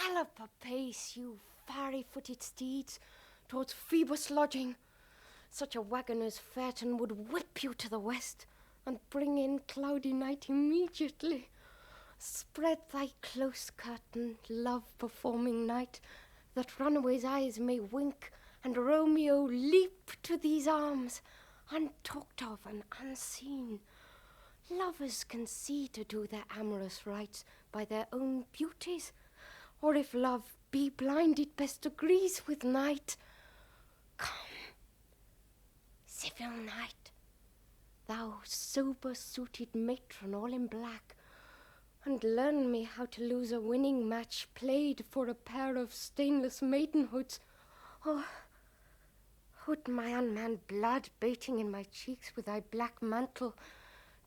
Gallop apace, you fiery-footed steeds, towards Phoebus' lodging. Such a waggoner's phaeton would whip you to the west, and bring in cloudy night immediately. Spread thy close curtain, love-performing night, that runaway's eyes may wink, and Romeo leap to these arms, untalked of and unseen. Lovers can see to do their amorous rites by their own beauties, or if love be blind, it best agrees with night. Come, civil night, thou sober-suited matron all in black, and learn me how to lose a winning match played for a pair of stainless maidenhoods. Oh, hood my unmanned blood bating in my cheeks with thy black mantle,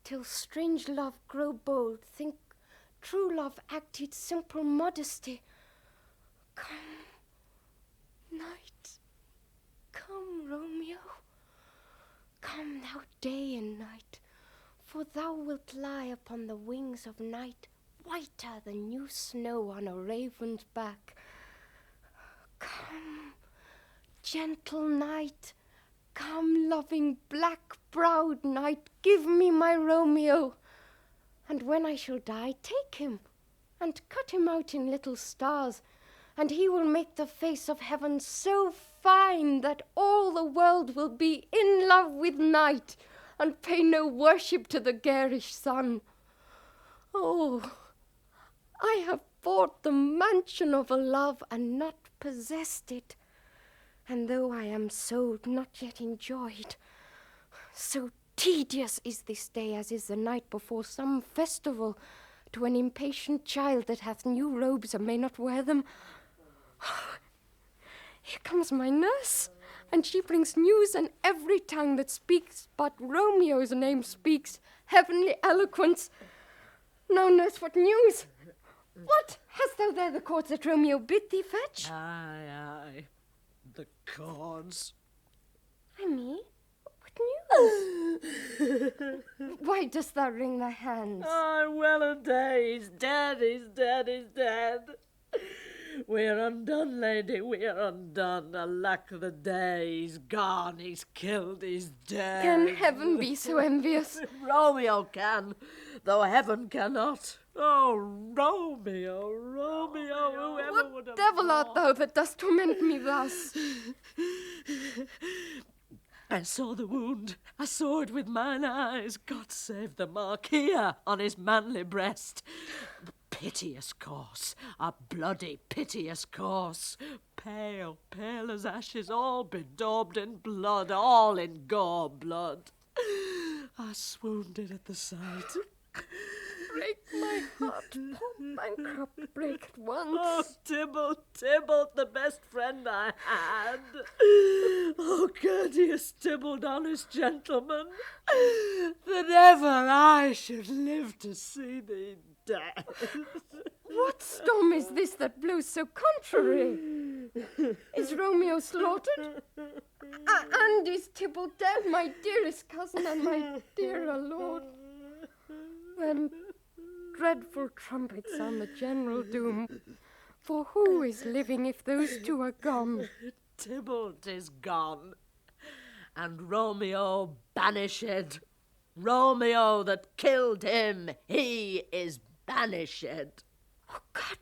till strange love grow bold, think true love acted simple modesty. Come, night, come, Romeo, come thou day and night, for thou wilt lie upon the wings of night, whiter than new snow on a raven's back. Come, gentle night, come, loving black-browed night, give me my Romeo, and when I shall die, take him, and cut him out in little stars, and he will make the face of heaven so fine that all the world will be in love with night, and pay no worship to the garish sun. Oh, I have bought the mansion of a love and not possessed it, and though I am so not yet enjoyed, so tedious is this day as is the night before some festival to an impatient child that hath new robes and may not wear them. Here comes my nurse, and she brings news, and every tongue that speaks but Romeo's name speaks heavenly eloquence. Now, nurse, what news? What? Hast thou there the cords that Romeo bid thee fetch? Aye, the cords. I me? What news? Why dost thou wring thy hands? Aye, well a day, he's dead, he's dead, he's dead. We're undone, lady, we're undone. Alack the day, he's gone, he's killed, he's dead. Can heaven be so envious? Romeo can, though heaven cannot. Oh, Romeo, Romeo, whoever would have What devil thought? art thou that dost torment me thus? I saw the wound, I saw it with mine eyes. God save the mark here on his manly breast. Piteous course, a bloody piteous course. Pale, pale as ashes, all bedaubed in blood, all in gore blood. I swooned at the sight. Break my heart, poor bankrupt, break at once. Oh, Tybalt, the best friend I had. Oh, courteous Tybalt, honest gentleman, that ever I should live to see thee dead. What storm is this that blows so contrary? Is Romeo slaughtered? And is Tybalt dead, my dearest cousin and my dearer lord? Then dreadful trumpets sound the general doom. For who is living if those two are gone? Tybalt is gone, and Romeo banished. Romeo that killed him, he is banished. Oh, God!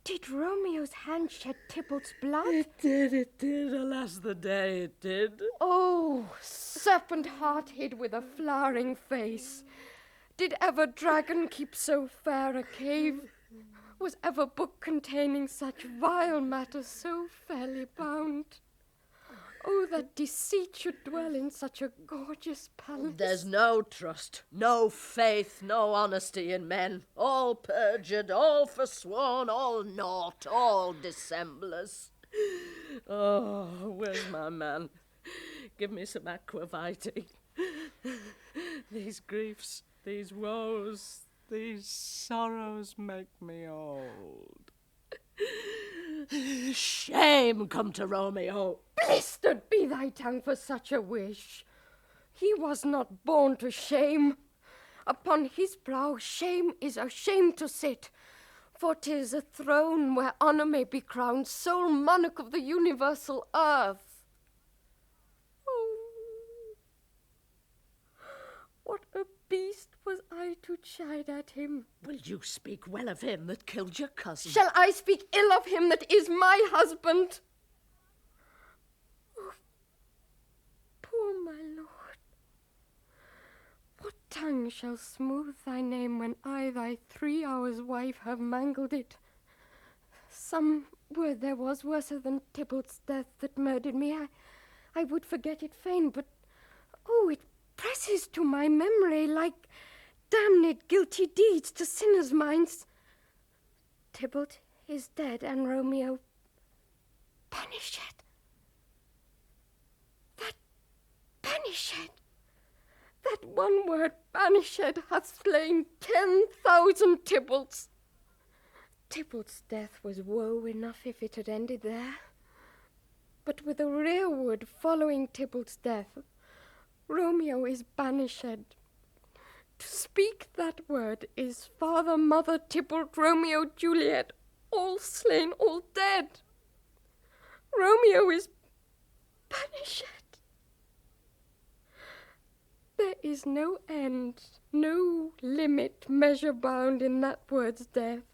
Did Romeo's hand shed Tybalt's blood? It did, alas the day it did. Oh, serpent heart hid with a flowering face. Did ever dragon keep so fair a cave? Was ever book containing such vile matter so fairly bound? Oh, that deceit should dwell in such a gorgeous palace. There's no trust, no faith, no honesty in men. All perjured, all forsworn, all naught, all dissemblers. Oh, where's my man? Give me some aquavitae. These griefs, these woes, these sorrows make me old. Shame come to Romeo. Blistered be thy tongue for such a wish. He was not born to shame. Upon his brow shame is ashamed to sit. For 'tis a throne where honour may be crowned, sole monarch of the universal earth. Oh, what a beast was I to chide at him! Will you speak well of him that killed your cousin? Shall I speak ill of him that is my husband? Oh, poor my lord, what tongue shall smooth thy name when I, thy 3 hours' wife, have mangled it? Some word there was worser than Tybalt's death that murdered me. I would forget it fain, but oh, it presses to my memory like damned guilty deeds to sinners' minds. Tybalt is dead, and Romeo banished. That banished, that one word banished hath slain 10,000 Tybalts. Tybalt's death was woe enough if it had ended there. But with a rearward following Tybalt's death, Romeo is banished. To speak that word is father, mother, Tybalt, Romeo, Juliet, all slain, all dead. Romeo is banished. There is no end, no limit, measure bound in that word's death.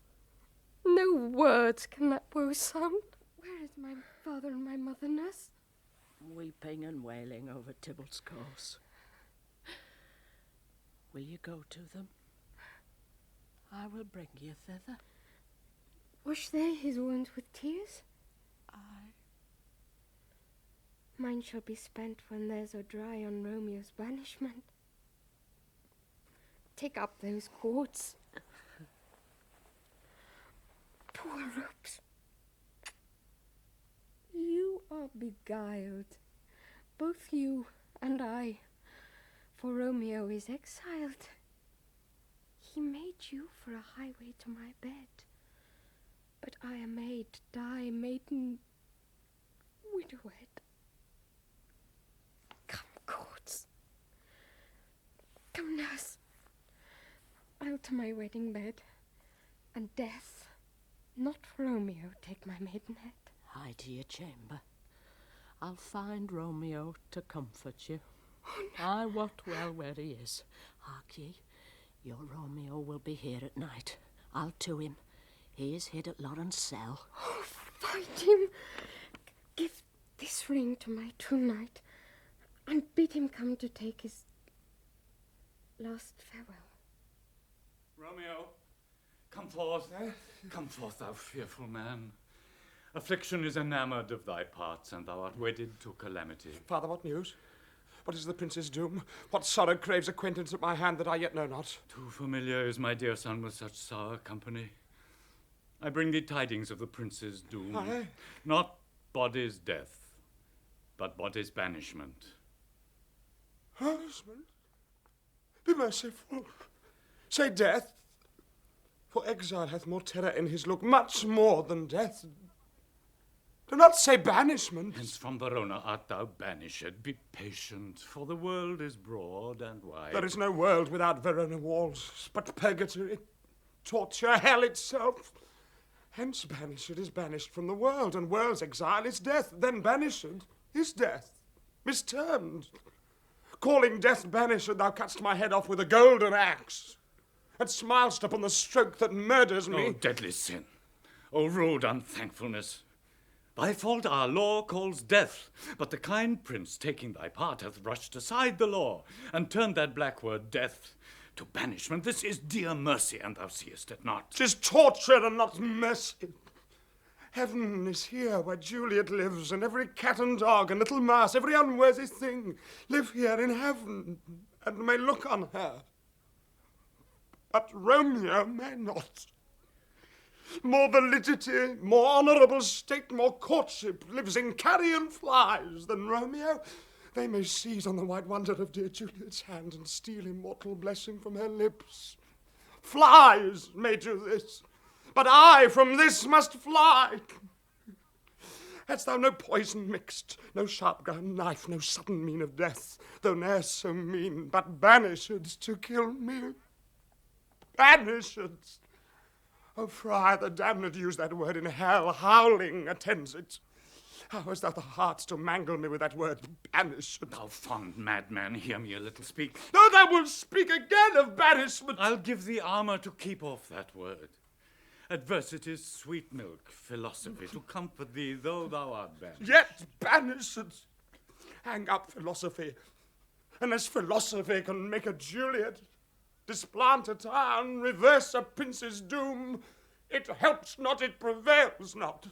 No words can that woe sound. Where is my father and my mother, nurse? Weeping and wailing over Tybalt's corse. Will you go to them? I will bring you thither. Wash they his wounds with tears? Aye. Mine shall be spent when theirs are dry on Romeo's banishment. Take up those cords. Poor ropes. You are beguiled, both you and I, for Romeo is exiled. He made you for a highway to my bed, but I am made die maiden, widowed. Come, cords. Come, nurse. I'll to my wedding bed, and death, not Romeo, take my maidenhead. Hie to your chamber. I'll find Romeo to comfort you. Oh, no. I wot well where he is. Hark ye, your Romeo will be here at night. I'll to him. He is hid at Lauren's cell. Oh, find him. Give this ring to my true knight, and bid him come to take his last farewell. Romeo, come forth. Come forth, thou fearful man. Affliction is enamoured of thy parts, and thou art wedded to calamity. Father, what news? What is the prince's doom? What sorrow craves acquaintance at my hand that I yet know not? Too familiar is my dear son with such sour company. I bring thee tidings of the prince's doom. Aye. Not body's death, but body's banishment. Husband, be merciful. Say death, for exile hath more terror in his look, much more than death. Do not say banishment. Hence from Verona art thou banished. Be patient, for the world is broad and wide. There is no world without Verona walls, but purgatory, torture, hell itself. Hence banished is banished from the world, and world's exile is death. Then banished is death, mistermed. Calling death banished, thou cutt'st my head off with a golden axe, and smilest upon the stroke that murders me. O deadly sin! O rude unthankfulness! Thy fault our law calls death, but the kind prince, taking thy part, hath rushed aside the law, and turned that black word death to banishment. This is dear mercy, and thou seest it not. 'Tis torture and not mercy. Heaven is here where Juliet lives, and every cat and dog and little mouse, every unworthy thing, live here in heaven, and may look on her. But Romeo may not. More validity, more honourable state, more courtship lives in carrion flies than Romeo. They may seize on the white wonder of dear Juliet's hand and steal immortal blessing from her lips. Flies may do this, but I from this must fly. Hadst thou no poison mixed, no sharp ground knife, no sudden mean of death, though ne'er so mean, but banished to kill me? Banished! Oh, Friar, the damned use that word in hell, howling attends it. How hast thou the heart to mangle me with that word, banishment? Thou fond madman, hear me a little speak. No, thou wilt speak again of banishment. I'll give thee armour to keep off that word. Adversity's sweet milk, philosophy, to comfort thee, though thou art banished. Yet banished. Hang up philosophy. Unless philosophy can make a Juliet, displant a town, reverse a prince's doom, it helps not, it prevails not.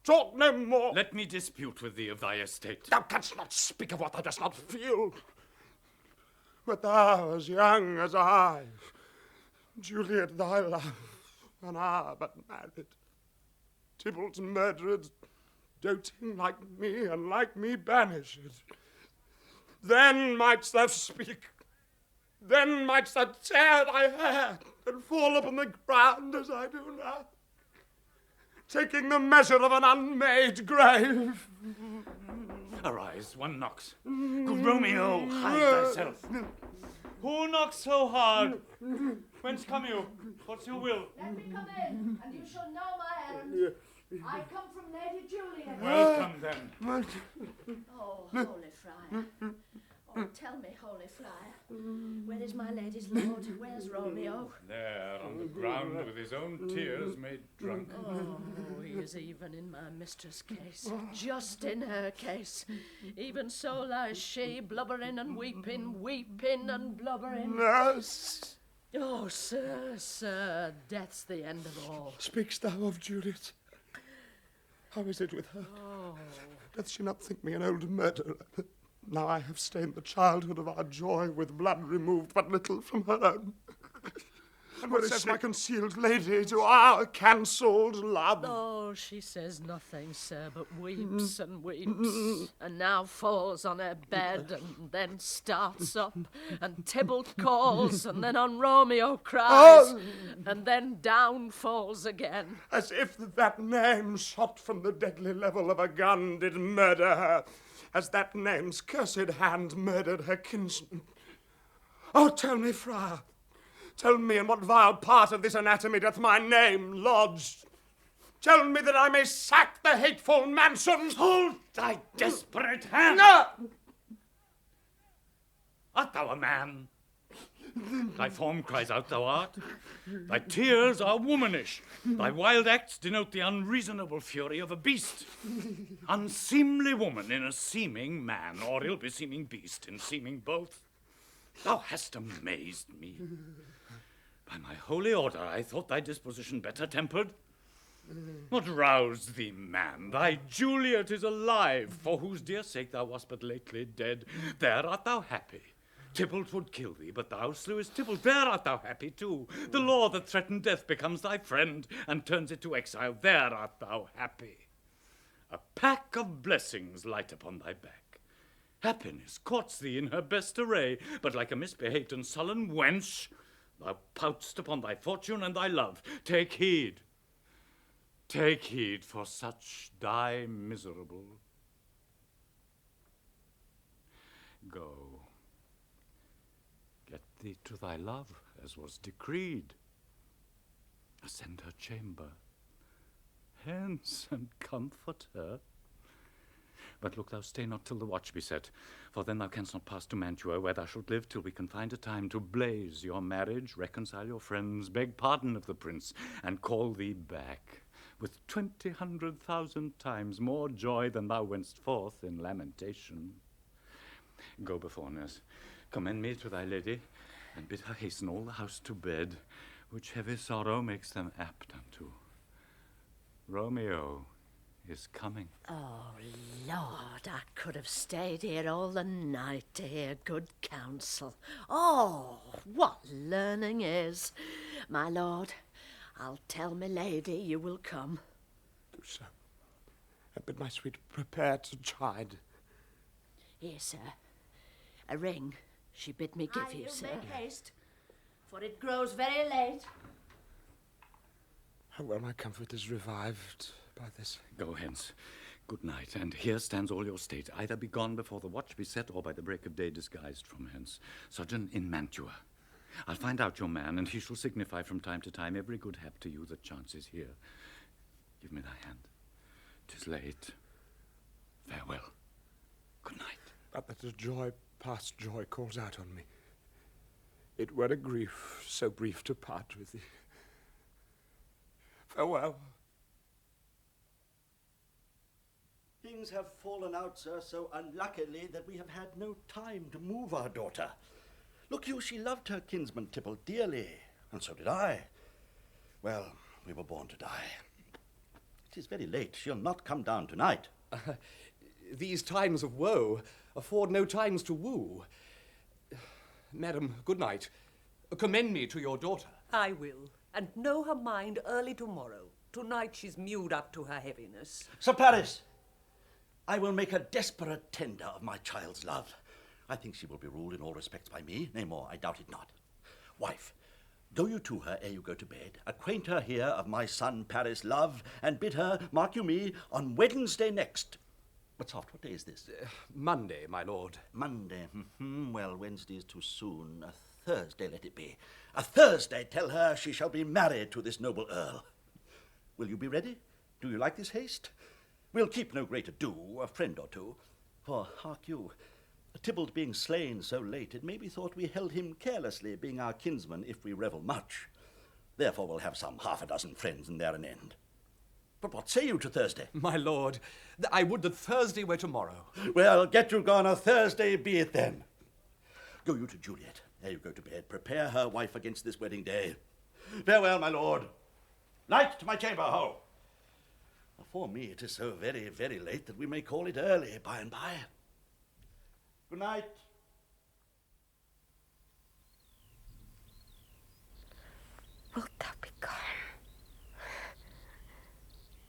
Talk no more. Let me dispute with thee of thy estate. Thou canst not speak of what thou dost not feel. But thou, as young as I, Juliet thy love, and I but married, Tybalt murdered, doting like me, and like me banished. Then mightst thou speak, then mightst thou tear thy hair, and fall upon the ground as I do now, taking the measure of an unmade grave. Arise, one knocks. Good Romeo, hide thyself. Who knocks so hard? Whence come you? What's your will? Let me come in, and you shall know my errand. I come from Lady Juliet. Welcome, then. Oh, holy friar. Oh, tell me, holy friar, where is my lady's lord? Where's Romeo? There, on the ground, with his own tears made drunk. Oh, he is even in my mistress' case, just in her case. Even so lies she, blubbering and weeping, weeping and blubbering. Nurse, Oh, sir, death's the end of all. speak'st thou of Juliet? How is it with her? Oh, Doth she not think me an old murderer? Now I have stained the childhood of our joy with blood removed but little from her own. And what says my concealed lady to our cancelled love? oh, she says nothing, sir, but weeps and weeps, and now falls on her bed, and then starts up, and Tybalt calls, and then on Romeo cries, and then down falls again. As if that name shot from the deadly level of a gun did murder her, as that name's cursed hand murdered her kinsman. Oh, tell me, friar, tell me in what vile part of this anatomy doth my name lodge? Tell me that I may sack the hateful mansion. Hold thy desperate hand! No! Art thou a man? Thy form cries out thou art. Thy tears are womanish. Thy wild acts denote the unreasonable fury of a beast. Unseemly woman in a seeming man, or ill-beseeming beast in seeming both. Thou hast amazed me. By my holy order, I thought thy disposition better tempered. What roused thee, man? Thy Juliet is alive, for whose dear sake thou wast but lately dead. There art thou happy. Tybalt would kill thee, but thou slewest Tybalt. There art thou happy too. The law that threatened death becomes thy friend and turns it to exile. There art thou happy. A pack of blessings light upon thy back. Happiness courts thee in her best array, but like a misbehaved and sullen wench, thou pout'st upon thy fortune and thy love. Take heed. Take heed, for such die miserable. Go. Get thee to thy love, as was decreed. Ascend her chamber. Hence, and comfort her. But look, thou stay not till the watch be set, for then thou canst not pass to Mantua, where thou shalt live till we can find a time to blaze your marriage, reconcile your friends, beg pardon of the prince, and call thee back, with 200,000 times more joy than thou wentst forth in lamentation. Go before, nurse. Commend me to thy lady, and bid her hasten all the house to bed, which heavy sorrow makes them apt unto. Romeo is coming. Oh, Lord, I could have stayed here all the night to hear good counsel. Oh, what learning is. My lord, I'll tell my lady you will come. Do so, and bid my sweet prepare to chide. Here, sir, a ring she bid me give you, sir. Make haste, for it grows very late. How well my comfort is revived by this. Go hence. Good night, and here stands all your state. Either be gone before the watch be set, or by the break of day disguised from hence. Sojourn in Mantua. I'll find out your man, and he shall signify from time to time every good hap to you that chances here. Give me thy hand. 'Tis late. Farewell. Good night. But that a joy past joy calls out on me. It were a grief so brief to part with thee. Farewell. Things have fallen out, sir, so unluckily that we have had no time to move our daughter. Look you, she loved her kinsman Tipple dearly, and so did I. Well, we were born to die. It is very late. She'll not come down tonight. These times of woe afford no times to woo. Madam, good night. Commend me to your daughter. I will, and know her mind early tomorrow. Tonight she's mewed up to her heaviness. Sir Paris, I will make a desperate tender of my child's love. I think she will be ruled in all respects by me. Nay more, I doubt it not. Wife, go you to her ere you go to bed. Acquaint her here of my son Paris' love, and bid her, mark you me, on Wednesday next. But soft, what day is this? Monday, my lord. Monday. Well, Wednesday is too soon. A Thursday let it be. A Thursday, tell her she shall be married to this noble earl. Will you be ready? Do you like this haste? We'll keep no great ado, a friend or two. For, hark you, Tybalt being slain so late, it may be thought we held him carelessly, being our kinsman, if we revel much. Therefore we'll have some 6 friends, and there an end. But what say you to Thursday? My lord, I would that Thursday were tomorrow. Well, get you gone, a Thursday be it then. Go you to Juliet, ere you go to bed. Prepare her wife against this wedding day. Farewell, my lord. Night to my chamber, ho! For me, it is so very, very late that we may call it early by and by. Good night. Wilt thou be gone?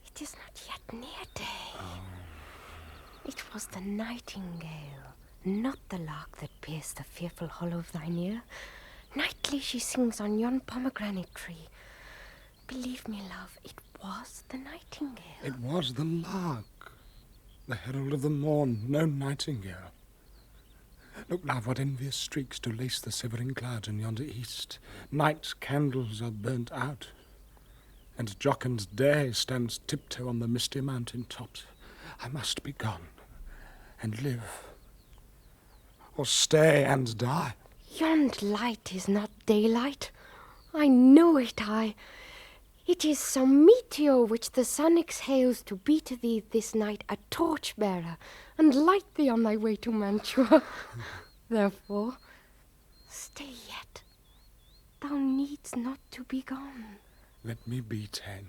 It is not yet near day. It was the nightingale, not the lark, that pierced the fearful hollow of thine ear. Nightly she sings on yon pomegranate tree. Believe me, love, it was the nightingale. It was the lark, the herald of the morn, no nightingale. Look, love, what envious streaks do lace the severing clouds in yonder east. Night's candles are burnt out, and jocund day stands tiptoe on the misty mountain tops. I must be gone, and live, or stay and die. Yond light is not daylight. I know it, It is some meteor which the sun exhales to be to thee this night a torch-bearer, and light thee on thy way to Mantua. Therefore, stay yet. Thou needst not to be gone. Let me be ta'en.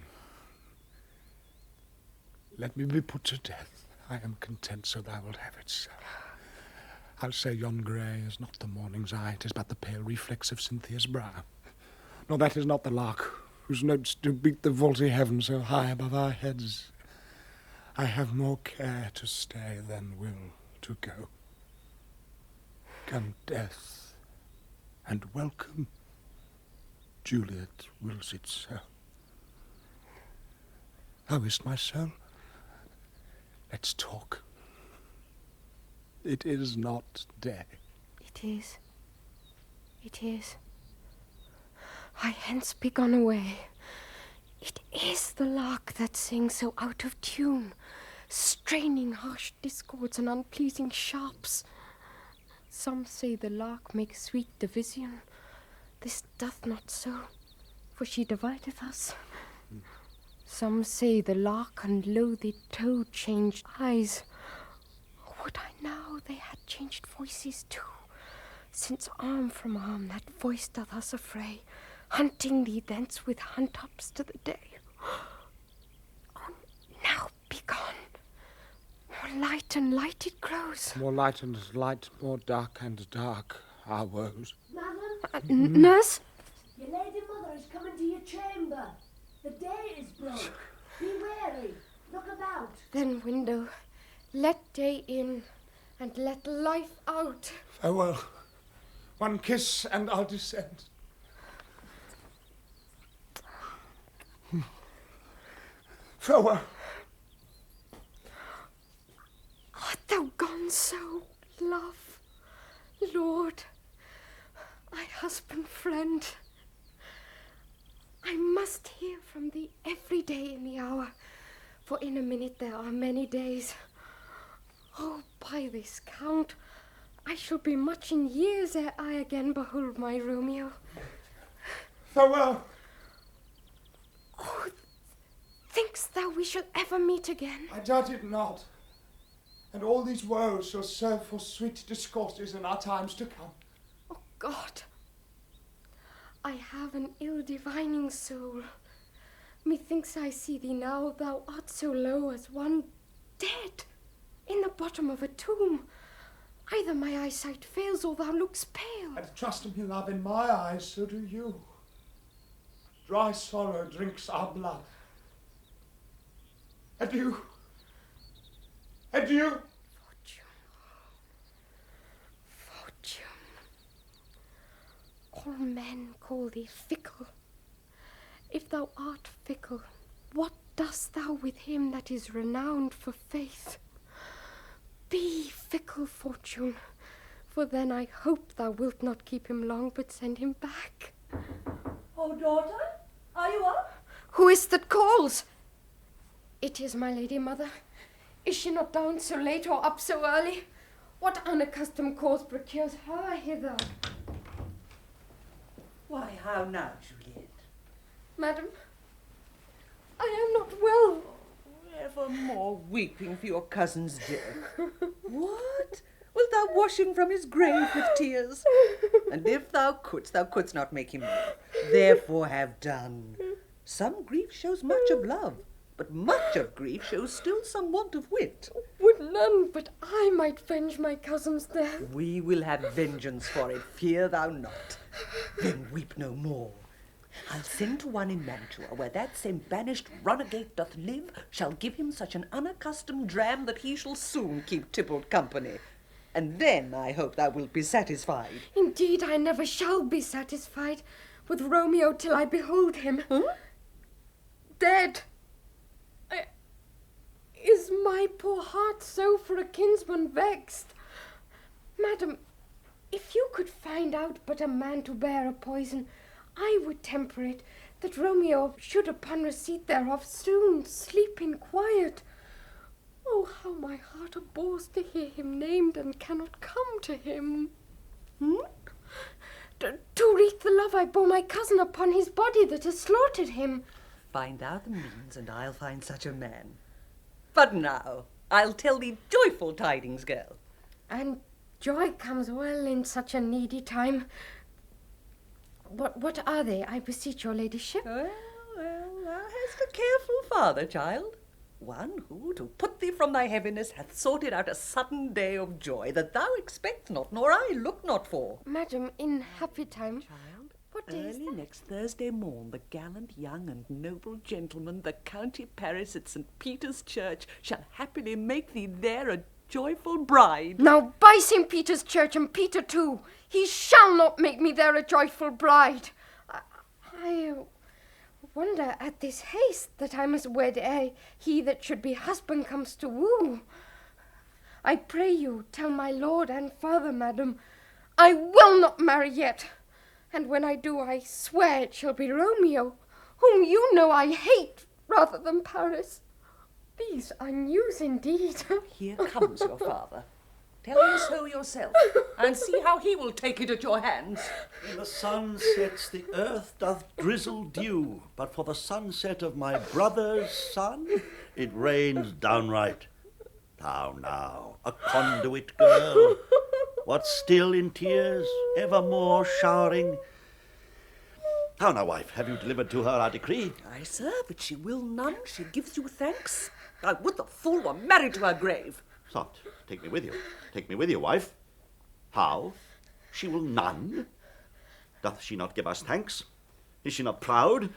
Let me be put to death. I am content, so thou wilt have it so. I'll say yon grey is not the morning's eye, 'tis but the pale reflex of Cynthia's brow. Nor that is not the lark, whose notes do beat the vaulty heaven so high above our heads. I have more care to stay than will to go. Come death, and welcome. Juliet wills it so. How is my soul? Let's talk. It is not day. It is. It is. I hence be gone away. It is the lark that sings so out of tune, straining harsh discords and unpleasing sharps. Some say the lark makes sweet division. This doth not so, for she divideth us. Some say the lark and loathed toad changed eyes. Would I now they had changed voices too, since arm from arm that voice doth us affray, hunting thee thence with hunt-ups to the day. Oh, now be gone. More light and light it grows. More light and light, more dark and dark, our woes. Madam, Nurse? your lady mother is coming to your chamber. The day is broke. Be wary. Look about. Then, window, let day in, and let life out. Farewell. One kiss, and I'll descend. Farewell. Art thou gone so, love? Lord, my husband friend. I must hear from thee every day in the hour, for in a minute there are many days. Oh, by this count, I shall be much in years ere I again behold my Romeo. Farewell. Oh, think'st thou we shall ever meet again? I doubt it not. And all these woes shall serve for sweet discourses in our times to come. Oh, God, I have an ill-divining soul. Methinks I see thee now, thou art so low as one dead in the bottom of a tomb. Either my eyesight fails or thou look'st pale. And trust me, love, in my eyes so do you. Dry sorrow drinks our blood. Adieu. Adieu. Fortune. All men call thee fickle. If thou art fickle, what dost thou with him that is renowned for faith? Be fickle, Fortune, for then I hope thou wilt not keep him long, but send him back. Oh, daughter, are you up? Who is that calls? It is my lady mother. Is she not down so late or up so early? What unaccustomed cause procures her hither? Why, how now, Juliet? Madam, I am not well. Evermore weeping for your cousin's death. What? Wilt thou wash him from his grave with tears? And if thou couldst not make him live. Therefore have done. Some grief shows much of love, but much of grief shows still some want of wit. Would none but I might venge my cousin's death. We will have vengeance for it, fear thou not. Then weep no more. I'll send to one in Mantua, where that same banished runagate doth live, shall give him such an unaccustomed dram that he shall soon keep Tybalt company. And then I hope thou wilt be satisfied. Indeed, I never shall be satisfied with Romeo till I behold him. Huh? Dead. Is my poor heart so for a kinsman vexed? Madam, if you could find out but a man to bear a poison, I would temper it, that Romeo should upon receipt thereof soon sleep in quiet. Oh, how my heart abhors to hear him named and cannot come to him. To wreak the love I bore my cousin upon his body that has slaughtered him. Find thou the means, and I'll find such a man. But now, I'll tell thee joyful tidings, girl. And joy comes well in such a needy time. What are they, I beseech your ladyship? Well, thou hast a careful father, child. One who, to put thee from thy heaviness, hath sorted out a sudden day of joy that thou expect not, nor I look not for. Madam, in happy time. Child, What day is early that? next Thursday morn, the gallant young and noble gentleman, the County Paris at St. Peter's Church, shall happily make thee there a joyful bride. Now, by St. Peter's Church and Peter too, he shall not make me there a joyful bride. I wonder at this haste that I must wed ere he that should be husband comes to woo. I pray you, tell my lord and father, madam, I will not marry yet. And when I do, I swear it shall be Romeo, whom you know I hate rather than Paris. These are news indeed. Here comes your father. Tell him so yourself, and see how he will take it at your hands. When the sun sets, the earth doth drizzle dew, but for the sunset of my brother's son, it rains downright. Now, a conduit girl, what still in tears, evermore showering. How now, wife, have you delivered to her our decree? Aye, sir, but she will none. She gives you thanks. I would the fool were married to her grave. Soft, take me with you. Take me with you, wife. How? She will none? Doth she not give us thanks? Is she not proud?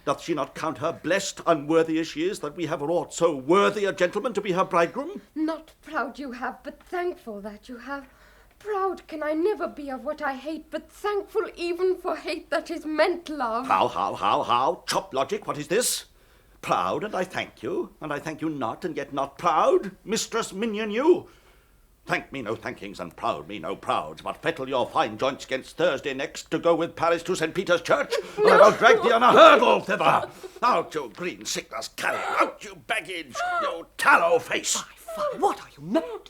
Doth she not count her blessed, unworthy as she is, that we have wrought so worthy a gentleman to be her bridegroom? Not proud you have, but thankful that you have. Proud can I never be of what I hate, but thankful even for hate that is meant love. How? Chop logic, what is this? Proud, and I thank you not, and yet not proud? Mistress minion you! Thank me no thankings, and proud me no prouds, but fettle your fine joints against Thursday next to go with Paris to St. Peter's Church, or I will drag thee on a hurdle thither. Out, you green sickness carrier, out, you baggage, you tallow face. What are you mad?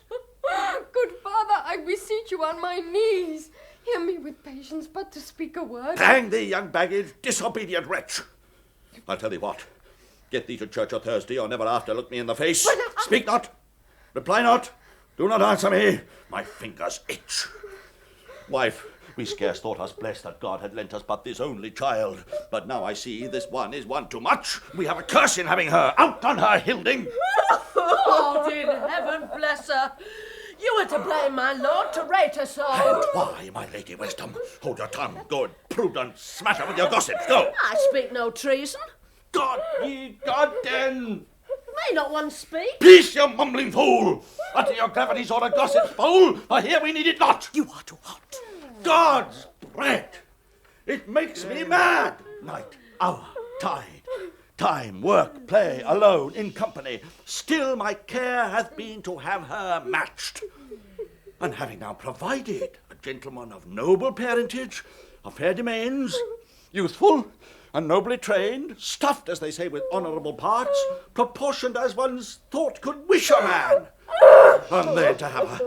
Good father, I beseech you on my knees. Hear me with patience, but to speak a word. Hang thee, young baggage, disobedient wretch. I'll tell thee what. Get thee to church o' Thursday, or never after look me in the face. Speak not. Reply not. Do not answer me. My fingers itch. Wife, we scarce thought us blessed that God had lent us but this only child. But now I see this one is one too much. We have a curse in having her. Out on her, Hilding. God in heaven bless her. You were to blame, my lord, to rate her so. And why, my lady Wisdom? Hold your tongue, good prudence. Smatter with your gossips. Go. I speak no treason. God ye goddamn. May not one speak? Peace, you mumbling fool! Utter your gravities or a gossip's bowl, for here we need it not. You are too hot. God's bread! It makes me mad! Night, hour, tide, time, work, play, alone, in company. Still my care hath been to have her matched. And having now provided a gentleman of noble parentage, of fair domains, youthful, and nobly trained, stuffed, as they say, with honourable parts, proportioned as one's thought could wish a man. And then to have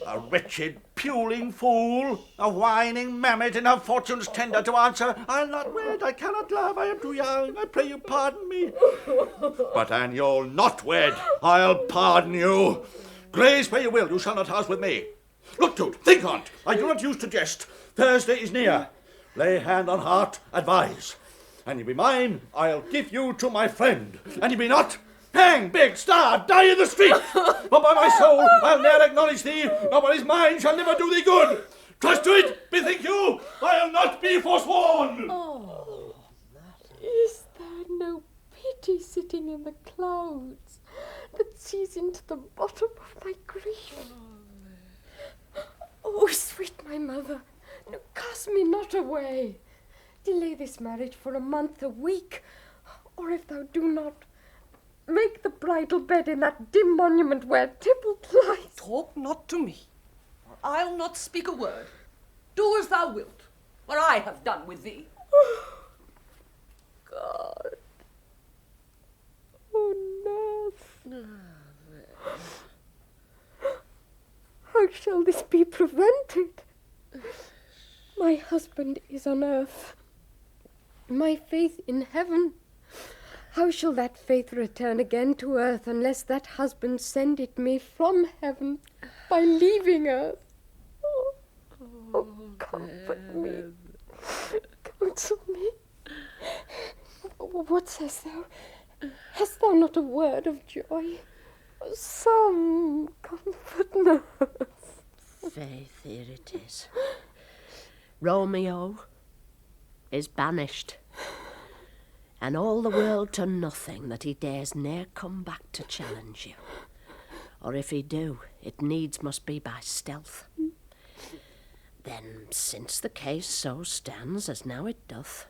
a wretched, puling fool, a whining mammet in her fortune's tender to answer, I'll not wed, I cannot love, I am too young, I pray you pardon me. But an you'll not wed, I'll pardon you. Graze where you will, you shall not house with me. Look to't, think on't, I do not use to jest. Thursday is near. Lay hand on heart, advise. An you be mine, I'll give you to my friend. An you be not, hang, beg, starve, die in the street. But by my soul, I'll ne'er acknowledge thee, nor what is mine shall never do thee good. Trust to it, bethink you, I'll not be forsworn. Is there no pity sitting in the clouds that sees into the bottom of my grief? Oh, sweet my mother, no, cast me not away. Delay this marriage for a month, a week, or if thou do not, make the bridal bed in that dim monument where Tybalt lies. Talk not to me, or I'll not speak a word. Do as thou wilt, or I have done with thee. God. Oh, nurse. How shall this be prevented? My husband is on earth. My faith in heaven. How shall that faith return again to earth unless that husband send it me from heaven by leaving earth? Oh, comfort me. Counsel me. What sayest thou? Hast thou not a word of joy? Some comfort, nurse. Faith, here it is. Romeo is banished, and all the world to nothing that he dares ne'er come back to challenge you. Or if he do, it needs must be by stealth. Then, since the case so stands as now it doth,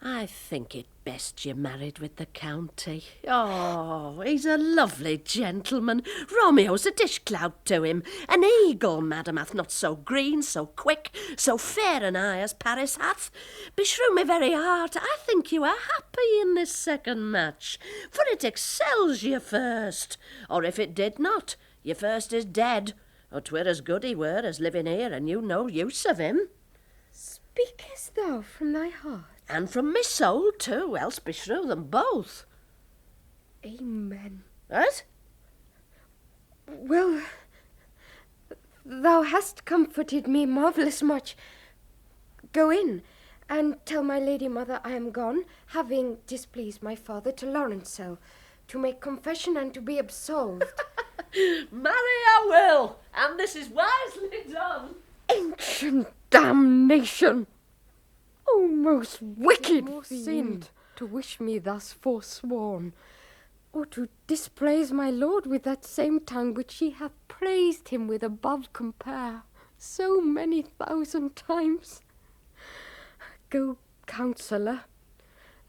I think it best you married with the county. Oh, he's a lovely gentleman. Romeo's a dish-clout to him. An eagle, madam, hath not so green, so quick, so fair an eye as Paris hath. Beshrew me very heart, I think you are happy in this second match, for it excels your first. Or if it did not, your first is dead. Or 'twere as good he were as living here, and you no use of him. Speakest thou from thy heart? And from me soul too, else beshrew them both. Amen. What? Well, thou hast comforted me marvellous much. Go in, and tell my lady mother I am gone, having displeased my father to Lawrencel, to make confession and to be absolved. Marry I will, and this is wisely done. Ancient damnation! O most wicked sin, to wish me thus forsworn, or to dispraise my lord with that same tongue which she hath praised him with above compare so many thousand times. Go, counsellor,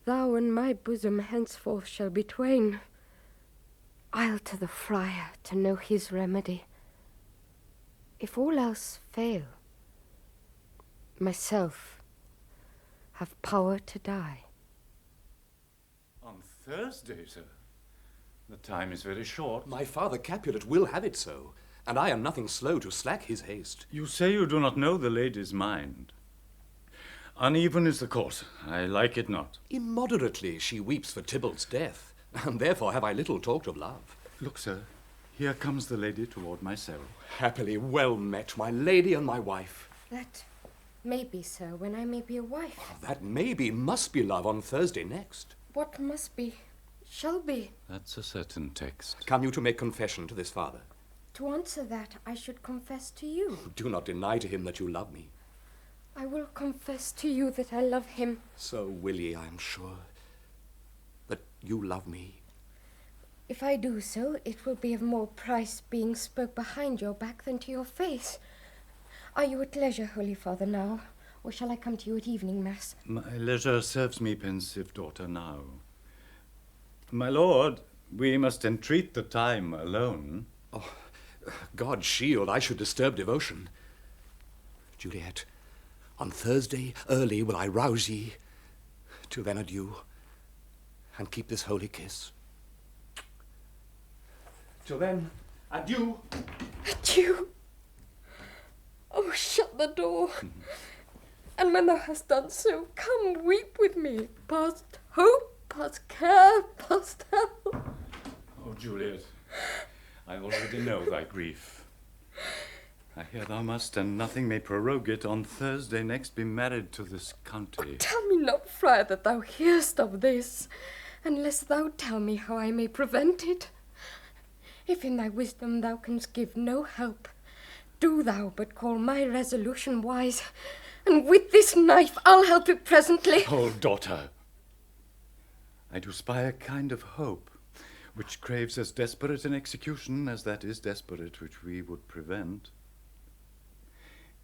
thou and my bosom henceforth shall be twain. I'll to the friar to know his remedy. if all else fail, myself have power to die. On Thursday, sir? The time is very short. My father Capulet will have it so, and I am nothing slow to slack his haste. You say you do not know the lady's mind. Uneven is the course. I like it not. Immoderately she weeps for Tybalt's death, and therefore have I little talked of love. Look, sir, here comes the lady toward my cell. Happily well met, my lady and my wife. That may be, sir, when I may be a wife. That maybe must be, love, on Thursday next. What must be, shall be. That's a certain text. Come you to make confession to this father? To answer that, I should confess to you. Do not deny to him that you love me. I will confess to you that I love him. So will ye, I am sure, that you love me. If I do so, it will be of more price being spoke behind your back than to your face. Are you at leisure, Holy Father, now? Or shall I come to you at evening mass? My leisure serves me, pensive daughter, now. My lord, we must entreat the time alone. Oh, God shield, I should disturb devotion. Juliet, on Thursday early will I rouse ye. Till then, adieu, and keep this holy kiss. Till then, adieu. Adieu. Oh, shut the door. And when thou hast done so, come weep with me, past hope, past care, past hell. Oh, Juliet, I already know thy grief. I hear thou must, and nothing may prorogue it, on Thursday next be married to this county. Oh, tell me not, friar, that thou hearest of this, unless thou tell me how I may prevent it. If in thy wisdom thou canst give no help, do thou but call my resolution wise, and with this knife I'll help it presently. Oh, daughter, I do spy a kind of hope, which craves as desperate an execution as that is desperate which we would prevent.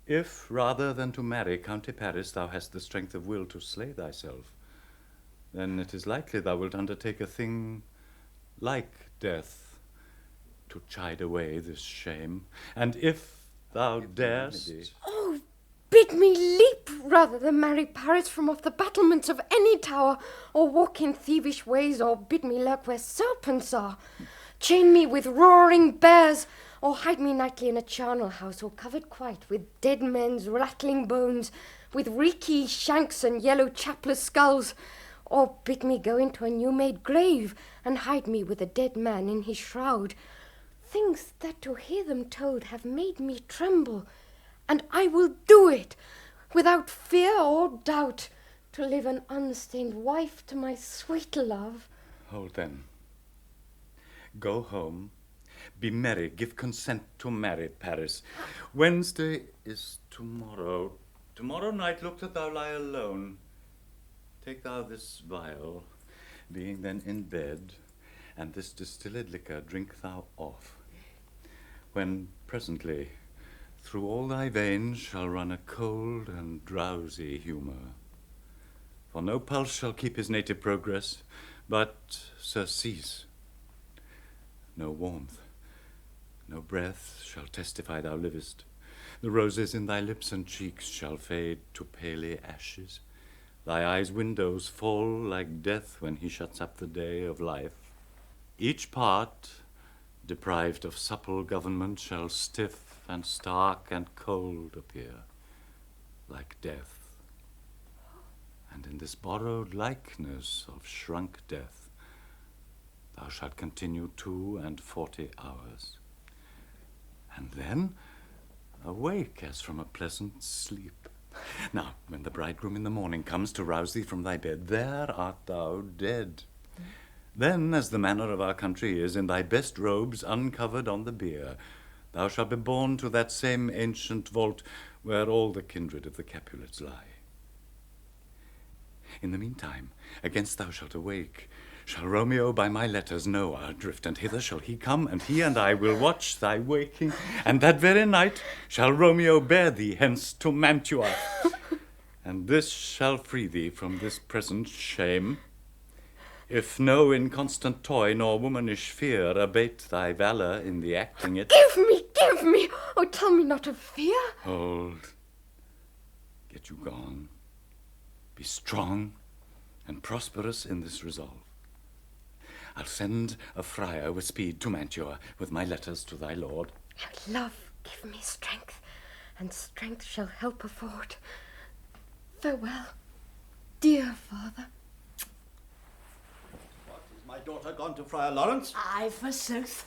If, rather than to marry County Paris, thou hast the strength of will to slay thyself, then it is likely thou wilt undertake a thing like death, to chide away this shame. And if thou darest... Oh, bid me leap rather than marry Paris from off the battlements of any tower, or walk in thievish ways, or bid me lurk where serpents are. Chain me with roaring bears, or hide me nightly in a charnel house, or covered quite with dead men's rattling bones, with reeky shanks and yellow chapless skulls, or bid me go into a new-made grave, and hide me with a dead man in his shroud. Things that to hear them told have made me tremble, and I will do it, without fear or doubt, to live an unstained wife to my sweet love. Hold then. Go home, be merry, give consent to marry Paris. Wednesday is tomorrow. Tomorrow night look that thou lie alone. Take thou this vial, being then in bed, and this distilled liquor drink thou off, when presently through all thy veins shall run a cold and drowsy humour. For no pulse shall keep his native progress, but surcease. No warmth, no breath shall testify thou livest. The roses in thy lips and cheeks shall fade to paly ashes. Thy eyes' windows fall like death when he shuts up the day of life. Each part, deprived of supple government, shall stiff and stark and cold appear, like death. And in this borrowed likeness of shrunk death, thou shalt continue 42 hours, and then awake as from a pleasant sleep. Now, when the bridegroom in the morning comes to rouse thee from thy bed, there art thou dead. Then, as the manner of our country is, in thy best robes uncovered on the bier, thou shalt be borne to that same ancient vault where all the kindred of the Capulets lie. In the meantime, against thou shalt awake, shall Romeo by my letters know our drift, and hither shall he come, and he and I will watch thy waking, and that very night shall Romeo bear thee hence to Mantua, and this shall free thee from this present shame. If no inconstant toy nor womanish fear abate thy valour in the acting it... Give me! Oh, tell me not of fear. Hold. Get you gone. Be strong and prosperous in this resolve. I'll send a friar with speed to Mantua with my letters to thy lord. Love, give me strength, and strength shall help afford. Farewell, dear father. What, is my daughter gone to Friar Lawrence? Aye, forsooth.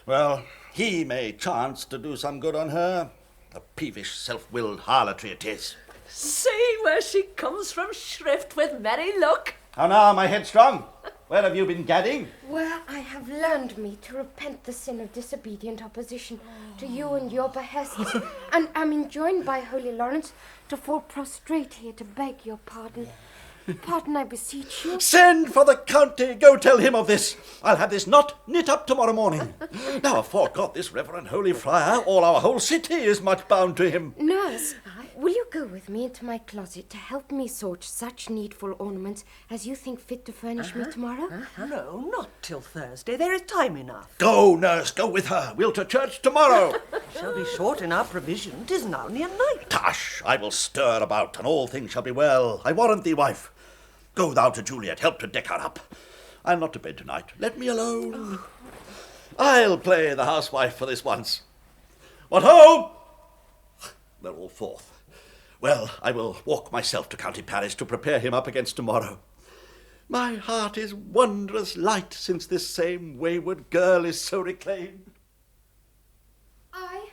Well, he may chance to do some good on her. A peevish, self-willed harlotry it is. See where she comes from shrift with merry look. How now, my headstrong? Where have you been gadding? Where I have learned me to repent the sin of disobedient opposition to you and your behests, and am enjoined by Holy Lawrence to fall prostrate here to beg your pardon. Pardon, I beseech you. Send for the county. Go tell him of this. I'll have this knot knit up tomorrow morning. Now, afore God, this reverend holy friar, all our whole city is much bound to him. Nurse, will you go with me into my closet to help me sort such needful ornaments as you think fit to furnish me tomorrow? No, not till Thursday. There is time enough. Go, nurse, go with her. We'll to church tomorrow. Shall be short in our provision. 'Tis now near night. Tush, I will stir about, and all things shall be well. I warrant thee, wife. Go thou to Juliet, help to deck her up. I'm not to bed tonight. Let me alone. I'll play the housewife for this once. What ho! They're all forth. Well, I will walk myself to County Paris to prepare him up against tomorrow. My heart is wondrous light since this same wayward girl is so reclaimed. Aye,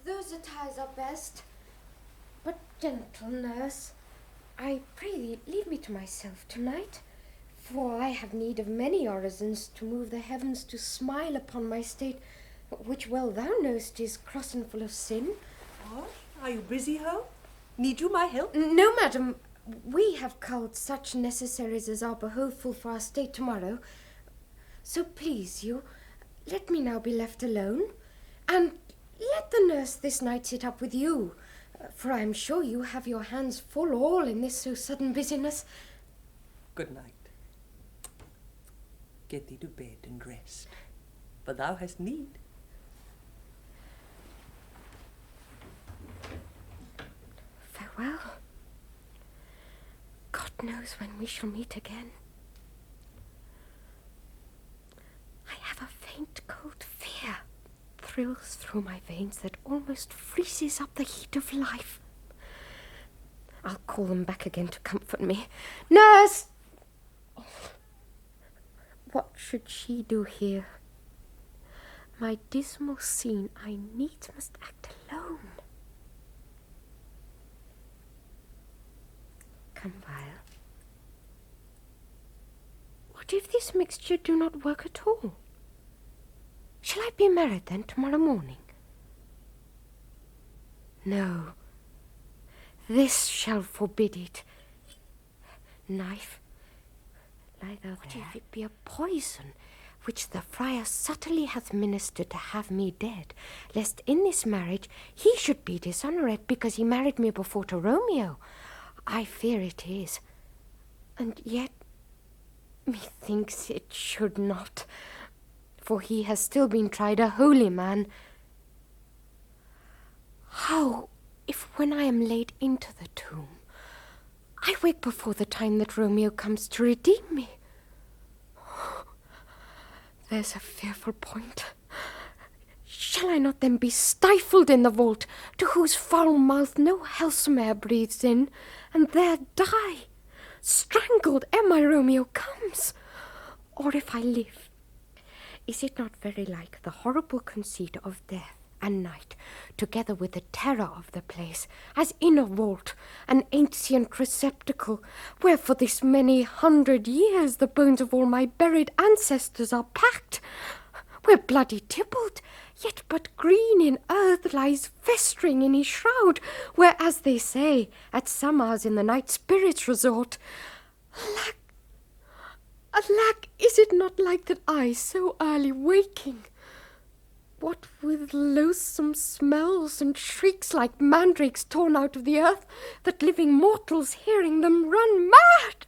those attires are best. But, gentle nurse, I pray thee leave me to myself tonight, for I have need of many orisons to move the heavens to smile upon my state, which well thou knowest is cross and full of sin. What? Are you busy, ho? Need you my help? No, madam. We have culled such necessaries as are behoveful for our state tomorrow. So please you, let me now be left alone, and let the nurse this night sit up with you, for I am sure you have your hands full all in this so sudden busyness. Good night. Get thee to bed and rest, for thou hast need. Farewell. God knows when we shall meet again. I have a faint cold fear thrills through my veins that almost freezes up the heat of life. I'll call them back again to comfort me. Nurse! What should she do here? My dismal scene I needs must act alone. Come, Vile. What if this mixture do not work at all? Shall I be married then tomorrow morning? No, this shall forbid it. Knife, lie thou there. What if it be a poison which the friar subtly hath ministered to have me dead, lest in this marriage he should be dishonoured because he married me before to Romeo? I fear it is, and yet methinks it should not, for he has still been tried a holy man. How if when I am laid into the tomb, I wake before the time that Romeo comes to redeem me? There's a fearful point. Shall I not then be stifled in the vault, to whose foul mouth no wholesome air breathes in, and there die, strangled ere my Romeo comes? Or if I live, is it not very like the horrible conceit of death and night, together with the terror of the place, as in a vault, an ancient receptacle, where for this many 100 years the bones of all my buried ancestors are packed, where bloody Tybalt, yet but green in earth, lies festering in his shroud, where, as they say, at some hours in the night spirits resort. Alack, is it not like that I, so early waking, what with loathsome smells and shrieks like mandrakes torn out of the earth, that living mortals hearing them run mad?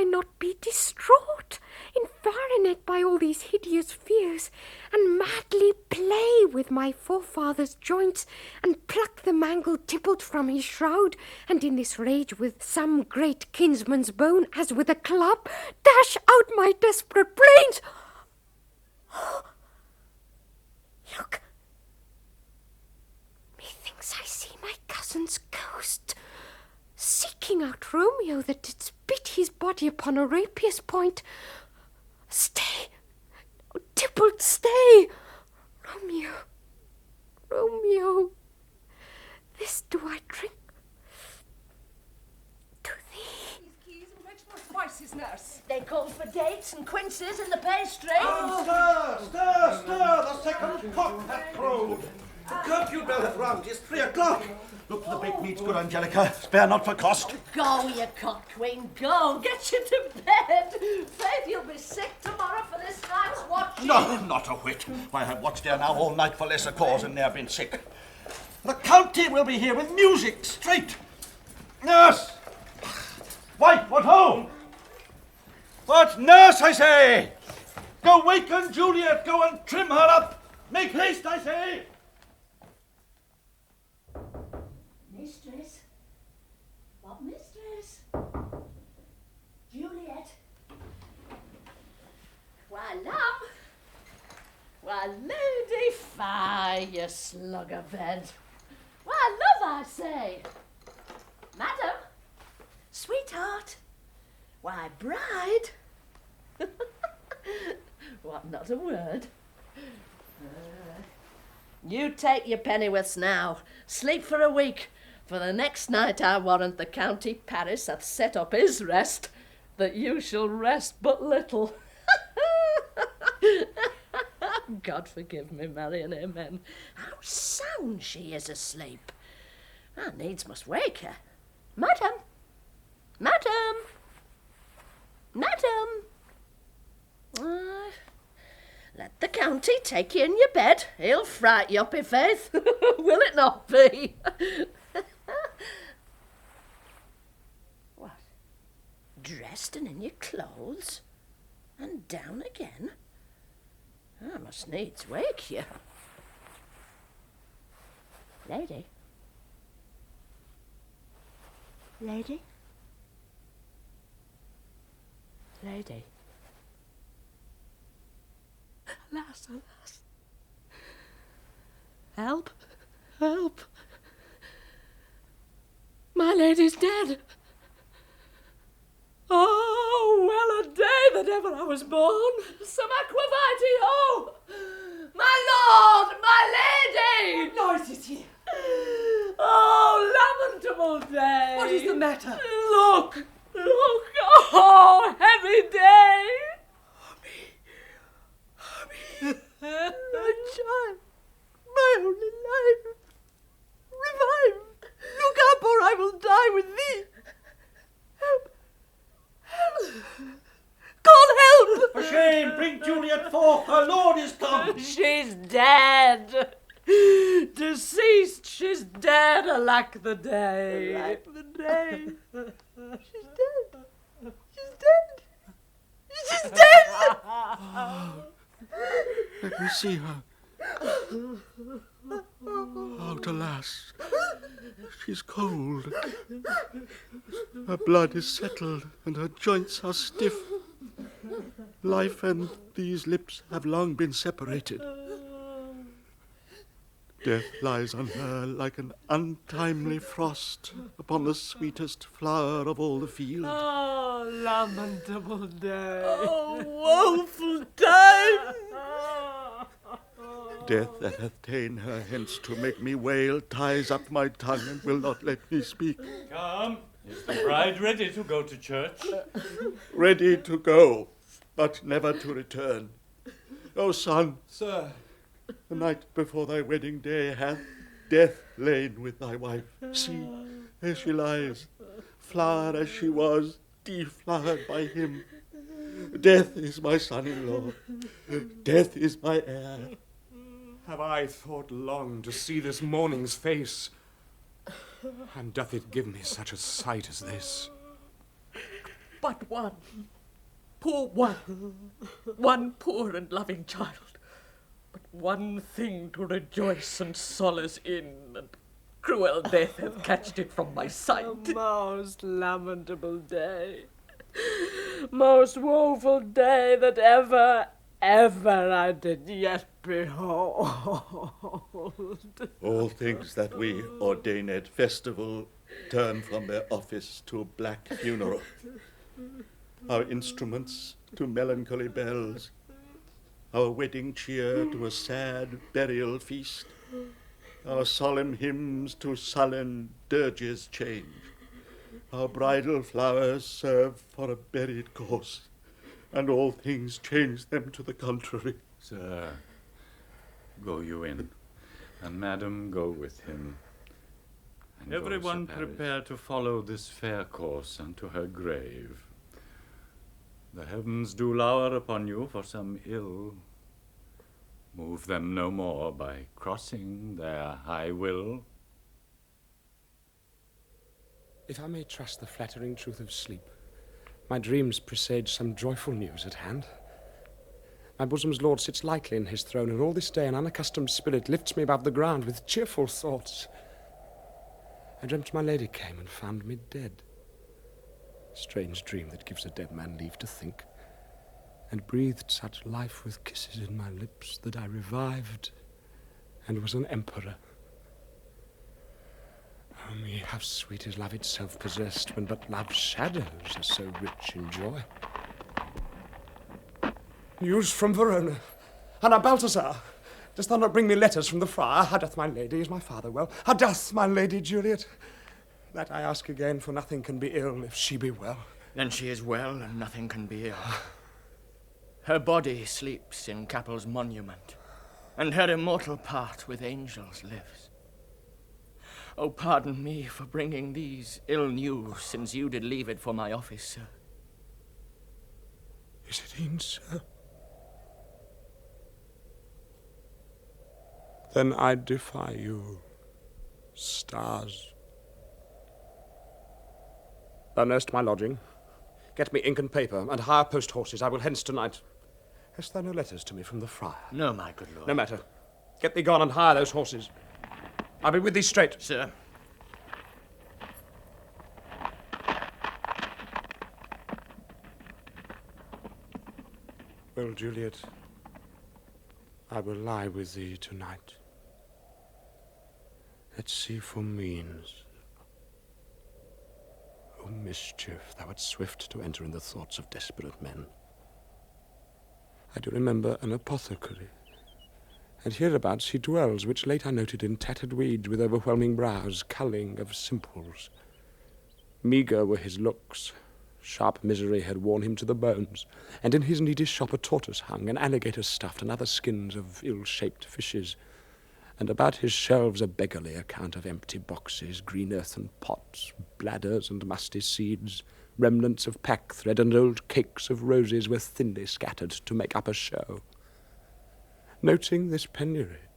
not be distraught, environed by all these hideous fears, and madly play with my forefather's joints, and pluck the mangled tippled from his shroud, and in this rage with some great kinsman's bone, as with a club, dash out my desperate brains? Look! Methinks I see my cousin's ghost, seeking out Romeo that did spit his body upon a rapier's point. Stay! Oh, Tybalt, stay! Romeo, Romeo, this do I drink to thee. These keys and fetch more spices, nurse. They call for dates and quinces in the pastry. Stir! The second cock hath crowed. The curfew bell hath rung. 'Tis 3 o'clock. Look for the baked meats, good Angelica. Spare not for cost. Go, you cock queen, go. Get you to bed. Faith, you'll be sick tomorrow for this night's watching. No, not a whit. Why, I've watched here now all night for lesser cause and ne'er been sick. The county will be here with music straight. Nurse! Wife, what ho? What, nurse, I say? Go waken Juliet, go and trim her up. Make haste, I say. Mistress? What mistress? Juliet? Why, love. Why, lady, fie, you slug of bed. Why, love, I say. Madam, sweetheart. Why, bride. What, not a word? You take your pennyworths now. Sleep for a week. For the next night I warrant the county Paris hath set up his rest, that you shall rest but little. God forgive me, Mary, and amen. How sound she is asleep. I needs must wake her. Madam! Madam! Madam! Let the county take you in your bed. He'll fright you up, i' faith. Will it not be? What? Dressed and in your clothes? And down again? I must needs wake you. Lady? Lady? Lady? Alas, alas. Help, help. My lady's dead. Oh, well a day that ever I was born. Some aquavitae, oh! My lord, my lady! What noise is here? Oh, lamentable day! What is the matter? Look, look, oh, heavy day! My child, my only life, revive! Look up, or I will die with thee! Help! Help! Call help! For shame, bring Juliet forth. Her lord is come. She's dead! Deceased, she's dead, alack the day! Alack the day! She's dead! She's dead! She's dead! Let me see her. Out, alas. She's cold. Her blood is settled, and her joints are stiff. Life and these lips have long been separated. Death lies on her like an untimely frost upon the sweetest flower of all the field. Oh, lamentable day. Oh, woeful time. Death that hath ta'en her hence to make me wail ties up my tongue and will not let me speak. Come, is the bride ready to go to church? Ready to go, but never to return. O son, Sir. the night before thy wedding day hath death lain with thy wife. See, there she lies, flower as she was, deflowered by him. Death is my son-in-law. Death is my heir. Have I thought long to see this morning's face? And doth it give me such a sight as this? but one. Poor one. One poor and loving child. But one thing to rejoice and solace in, and cruel death hath catched it from my sight. A most lamentable day. Most woeful day that ever I did yet behold. All things that we ordain at festival turn from their office to a black funeral. Our instruments to melancholy bells, our wedding cheer to a sad burial feast, our solemn hymns to sullen dirges change, our bridal flowers serve for a buried corse, and all things change them to the contrary. Sir, go you in, and madam go with him. And everyone prepare to follow this fair course unto her grave. The heavens do lower upon you for some ill. Move them no more by crossing their high will. If I may trust the flattering truth of sleep, my dreams presage some joyful news at hand. My bosom's lord sits lightly in his throne, and all this day an unaccustomed spirit lifts me above the ground with cheerful thoughts. I dreamt my lady came and found me dead. Strange dream that gives a dead man leave to think, and breathed such life with kisses in my lips that I revived and was an emperor. Oh me, how sweet is love itself possessed, when but love's shadows are so rich in joy. News from Verona. Anna Balthazar, dost thou not bring me letters from the friar? How doth my lady? Is my father well? How doth my lady Juliet? That I ask again, for nothing can be ill if she be well. Then she is well, and nothing can be ill. Her body sleeps in Capel's monument, and her immortal part with angels lives. Oh, pardon me for bringing these ill news, since you did leave it for my office, sir. Is it in, sir? Then I defy you, stars. Thou know'st my lodging. Get me ink and paper, and hire post horses. I will hence tonight. Hast thou no letters to me from the friar? No, my good lord. No matter. Get thee gone and hire those horses. I'll be with thee straight. Sir. Well, Juliet, I will lie with thee tonight. Let's see for means. O mischief, thou art swift to enter in the thoughts of desperate men. I do remember an apothecary, and hereabouts he dwells, which late I noted in tattered weeds with overwhelming brows, culling of simples. Meagre were his looks. Sharp misery had worn him to the bones, and in his needy shop a tortoise hung, an alligator stuffed, and other skins of ill-shaped fishes. And about his shelves a beggarly account of empty boxes, green earthen pots, bladders and musty seeds, remnants of pack-thread and old cakes of roses were thinly scattered to make up a show. Noting this penury,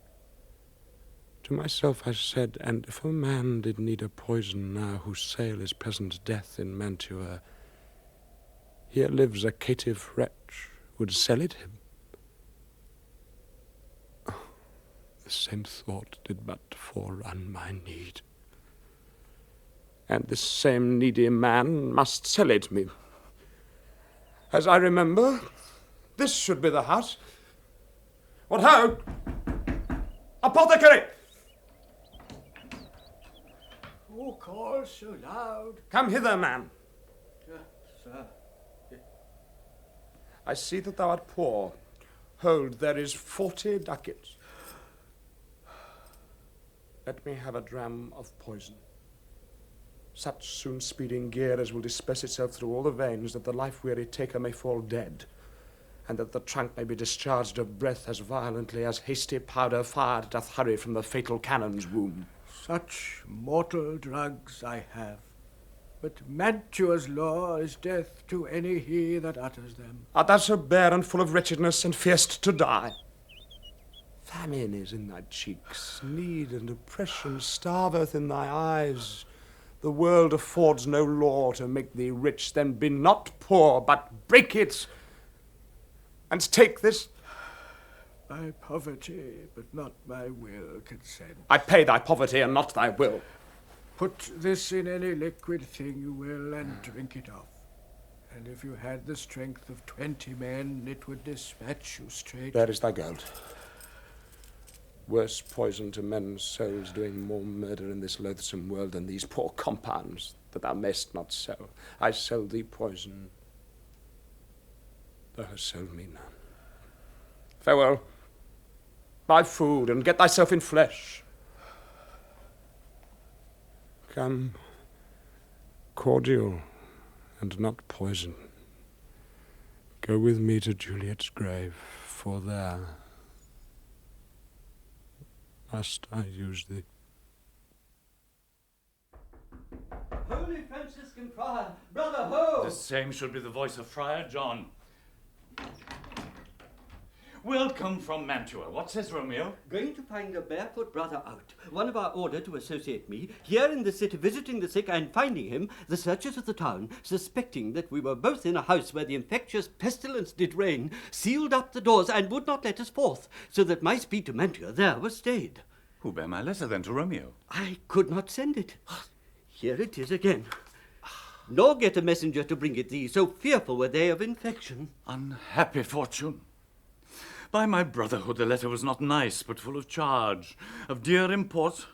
to myself I said, and if a man did need a poison now whose sale is present death in Mantua, here lives a caitiff wretch would sell it him. The same thought did but forerun my need. And this same needy man must sell it me. As I remember, this should be the house. What ho! Apothecary! Who calls so loud? Come hither, man. Sir. I see that thou art poor. Hold, there is 40 ducats. Let me have a dram of poison. Such soon speeding gear as will disperse itself through all the veins, that the life-weary taker may fall dead, and that the trunk may be discharged of breath as violently as hasty powder fired doth hurry from the fatal cannon's womb. Such mortal drugs I have, but Mantua's law is death to any he that utters them. Art thou so bare and full of wretchedness, and fear'st to die? Famine is in thy cheeks, need and oppression starveth in thy eyes. The world affords no law to make thee rich, then be not poor, but break it, and take this. My poverty, but not my will, consent. I pay thy poverty and not thy will. Put this in any liquid thing you will, and drink it off. And if you had the strength of 20 men, it would dispatch you straight. There is thy gold. Worse poison to men's souls, doing more murder in this loathsome world than these poor compounds that thou mayst not sell. I sell thee poison. Thou hast sold me none. Farewell. Buy food and get thyself in flesh. Come, cordial and not poison. Go with me to Juliet's grave, for there must I use thee. Holy Franciscan Friar, Brother Ho! The same should be the voice of Friar John. Welcome from Mantua. What says Romeo? Going to find a barefoot brother out, one of our order to associate me, here in the city visiting the sick, and finding him, the searchers of the town, suspecting that we were both in a house where the infectious pestilence did reign, sealed up the doors and would not let us forth, so that my speed to Mantua there was stayed. Who bear my letter then to Romeo? I could not send it. Here it is again. Nor get a messenger to bring it thee, so fearful were they of infection. Unhappy fortune. By my brotherhood, the letter was not nice, but full of charge, of dear import,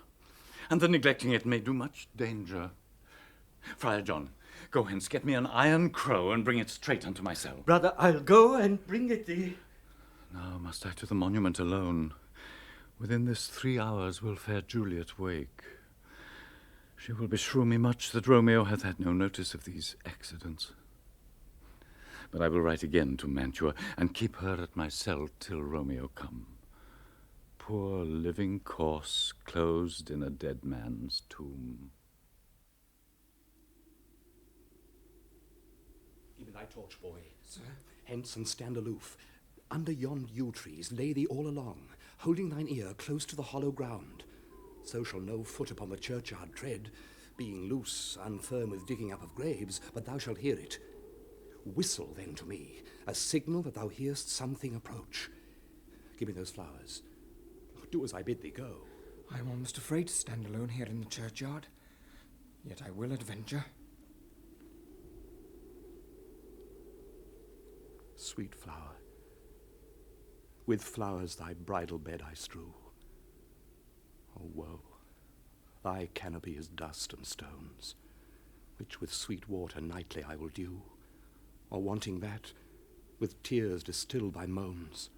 and the neglecting it may do much danger. Friar John, go hence, get me an iron crow, and bring it straight unto my cell. Brother, I'll go and bring it thee. Now must I to the monument alone. Within this 3 hours will fair Juliet wake. She will beshrew me much that Romeo hath had no notice of these accidents. But I will write again to Mantua, and keep her at my cell till Romeo come. Poor living corse, closed in a dead man's tomb. Give me thy torch, boy. Sir? Hence and stand aloof. Under yon yew trees lay thee all along, holding thine ear close to the hollow ground. So shall no foot upon the churchyard tread, being loose, unfirm with digging up of graves, but thou shalt hear it. Whistle then to me, a signal that thou hearest something approach. Give me those flowers. Do as I bid thee, go. I am almost afraid to stand alone here in the churchyard, yet I will adventure. Sweet flower, with flowers thy bridal bed I strew. Oh, woe, thy canopy is dust and stones, which with sweet water nightly I will dew, or wanting that, with tears distilled by moans.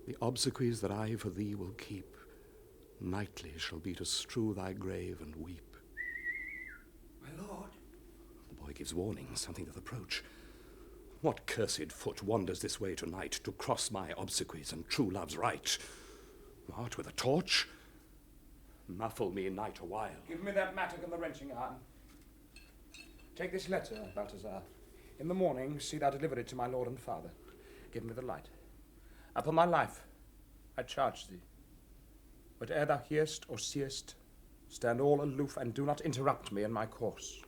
The obsequies that I for thee will keep, nightly shall be to strew thy grave and weep. My lord. The boy gives warning, something doth approach. What cursed foot wanders this way tonight to cross my obsequies and true love's right? What, with a torch? Muffle me, night, a while. Give me that mattock and the wrenching iron. Take this letter, Balthazar. In the morning, see thou deliver it to my lord and father. Give me the light. Upon my life, I charge thee. Whate'er thou hearest or seest, stand all aloof and do not interrupt me in my course.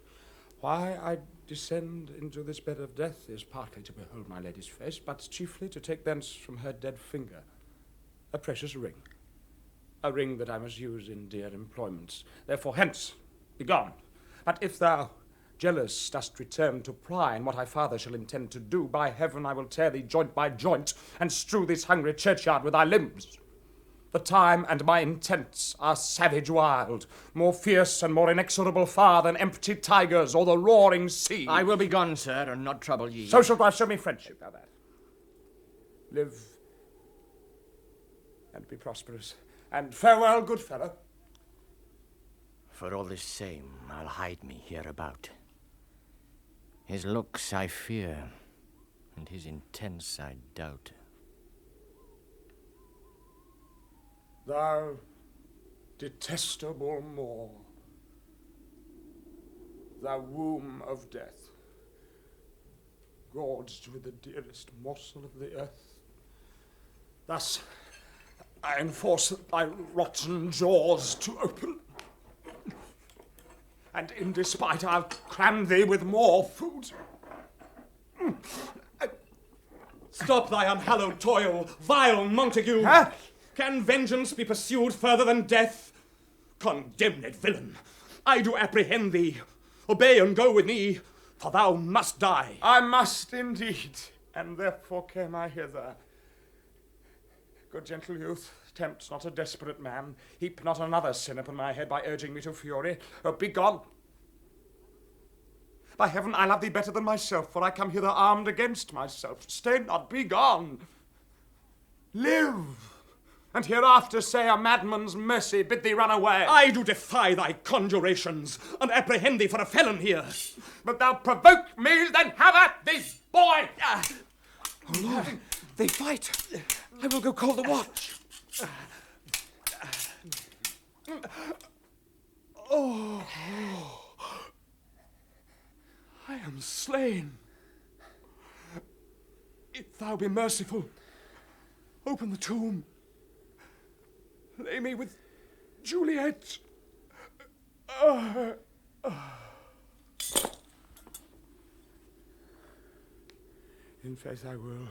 Why I descend into this bed of death is partly to behold my lady's face, but chiefly to take thence from her dead finger a precious ring. A ring that I must use in dear employments. Therefore, hence, be gone. But if thou, jealous, dost return to pry in what thy father shall intend to do, by heaven I will tear thee joint by joint, and strew this hungry churchyard with thy limbs. The time and my intents are savage wild, more fierce and more inexorable far than empty tigers or the roaring sea. I will be gone, sir, and not trouble ye. So shalt thou show me friendship, thou that. Live and be prosperous, and farewell, good fellow. For all the same, I'll hide me hereabout. His looks I fear, and his intents I doubt. Thou detestable Moor, thou womb of death, gorged with the dearest morsel of the earth, thus I enforce thy rotten jaws to open. and in despite I'll cram thee with more food. Stop thy unhallowed toil, vile Montague! Huh? Can vengeance be pursued further than death? Condemned villain, I do apprehend thee. Obey and go with me, for thou must die. I must indeed, and therefore came I hither. Good gentle youth, tempt not a desperate man, heap not another sin upon my head by urging me to fury. Oh, be gone! By heaven, I love thee better than myself, for I come hither armed against myself. Stay not, be gone! Live! And hereafter say a madman's mercy, bid thee run away. I do defy thy conjurations, and apprehend thee for a felon here. But thou provoke me, then have at thee, boy! Oh, Lord, they fight. I will go call the watch. Oh, I am slain. If thou be merciful, open the tomb. Lay me with Juliet. In faith I will.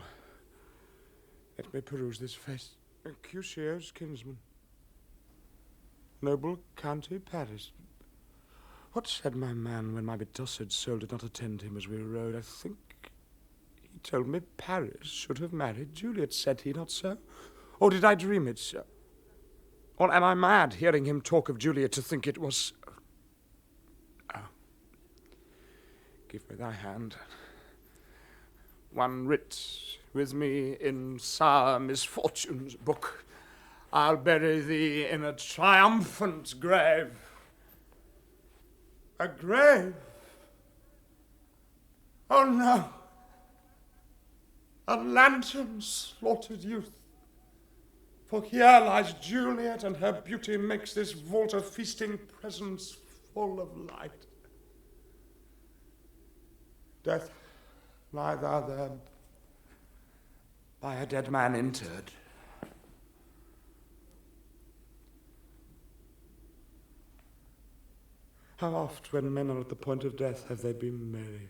Let me peruse this face. Mercutio's kinsman. Noble county Paris. What said my man when my betossed soul did not attend him as we rode? I think he told me Paris should have married Juliet. Said he not so? Or did I dream it so? Or am I mad, hearing him talk of Juliet, to think it was so? Oh. Give me thy hand. One writ with me in sour misfortune's book. I'll bury thee in a triumphant grave. A grave? Oh no! A lantern slaughtered youth. For here lies Juliet, and her beauty makes this vault of feasting presence full of light. Death, lie thou there, by a dead man interred. How oft, when men are at the point of death, have they been merry,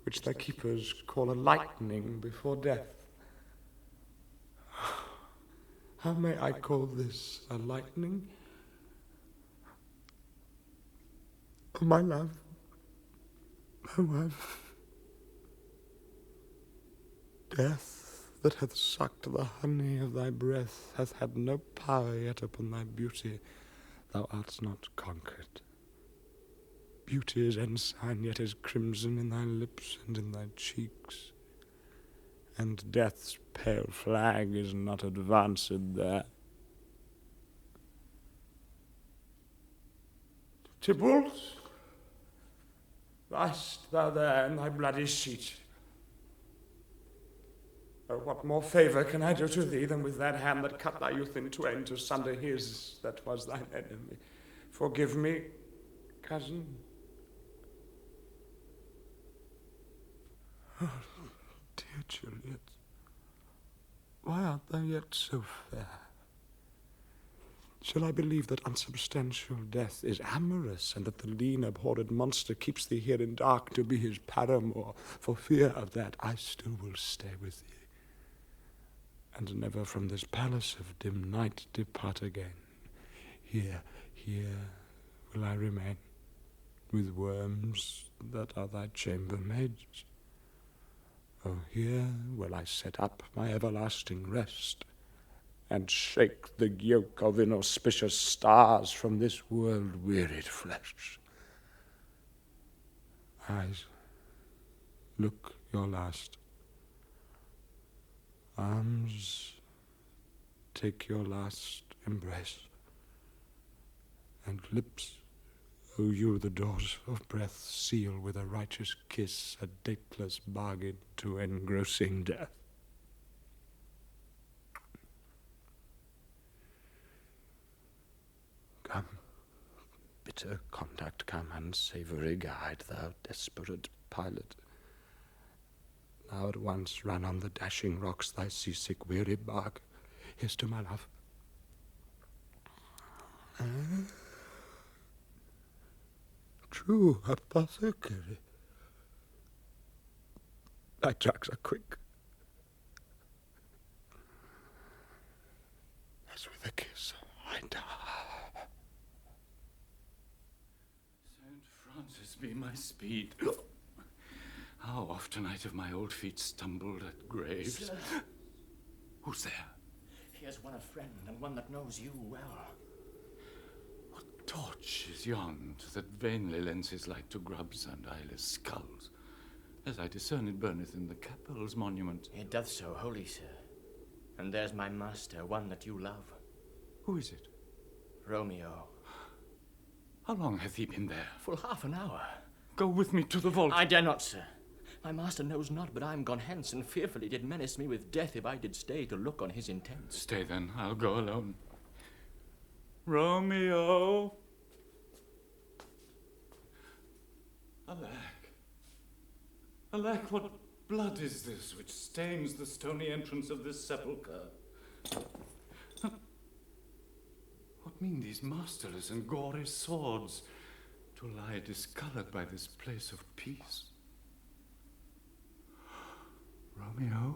which their keepers call a lightning before death. How may I call this a lightning? Oh, my love, my wife, death that hath sucked the honey of thy breath hath had no power yet upon thy beauty. Thou art not conquered. Beauty's ensign yet is crimson in thy lips and in thy cheeks, and death's pale flag is not advanced there. Tybalt, liest thou there in thy bloody seat? Oh, what more favour can I do to thee than with that hand that cut thy youth in twain to sunder his that was thine enemy? Forgive me, cousin. Oh, dear Juliet, why art thou yet so fair? Shall I believe that unsubstantial death is amorous, and that the lean, abhorred monster keeps thee here in dark to be his paramour? For fear of that, I still will stay with thee, and never from this palace of dim night depart again. Here will I remain, with worms that are thy chambermaids. Oh, here will I set up my everlasting rest, and shake the yoke of inauspicious stars from this world-wearied flesh. Eyes, look your last. Arms, take your last embrace. And lips, O you the doors of breath, seal with a righteous kiss a dateless bargain to engrossing death. Come, bitter contact, come, unsavoury guide, thou desperate pilot. Thou at once run on the dashing rocks thy seasick weary bark. Here's to my love. true apothecary. My drugs are quick. As with a kiss, I die. Saint Francis be my speed. How often I of my old feet stumbled at graves. Sir. Who's there? Here's one a friend, and one that knows you well. What torch is yond that vainly lends his light to grubs and eyeless skulls? As I discern it burneth in the capel's monument. It doth so, holy sir. And there's my master, one that you love. Who is it? Romeo. How long hath he been there? Full half an hour. Go with me to the vault. I dare not, sir. My master knows not, but I am gone hence, and fearfully did menace me with death if I did stay to look on his intents. Stay then, I'll go alone. Romeo! Alack! Alack, what blood is this which stains the stony entrance of this sepulchre? What mean these masterless and gory swords to lie discoloured by this place of peace? Romeo?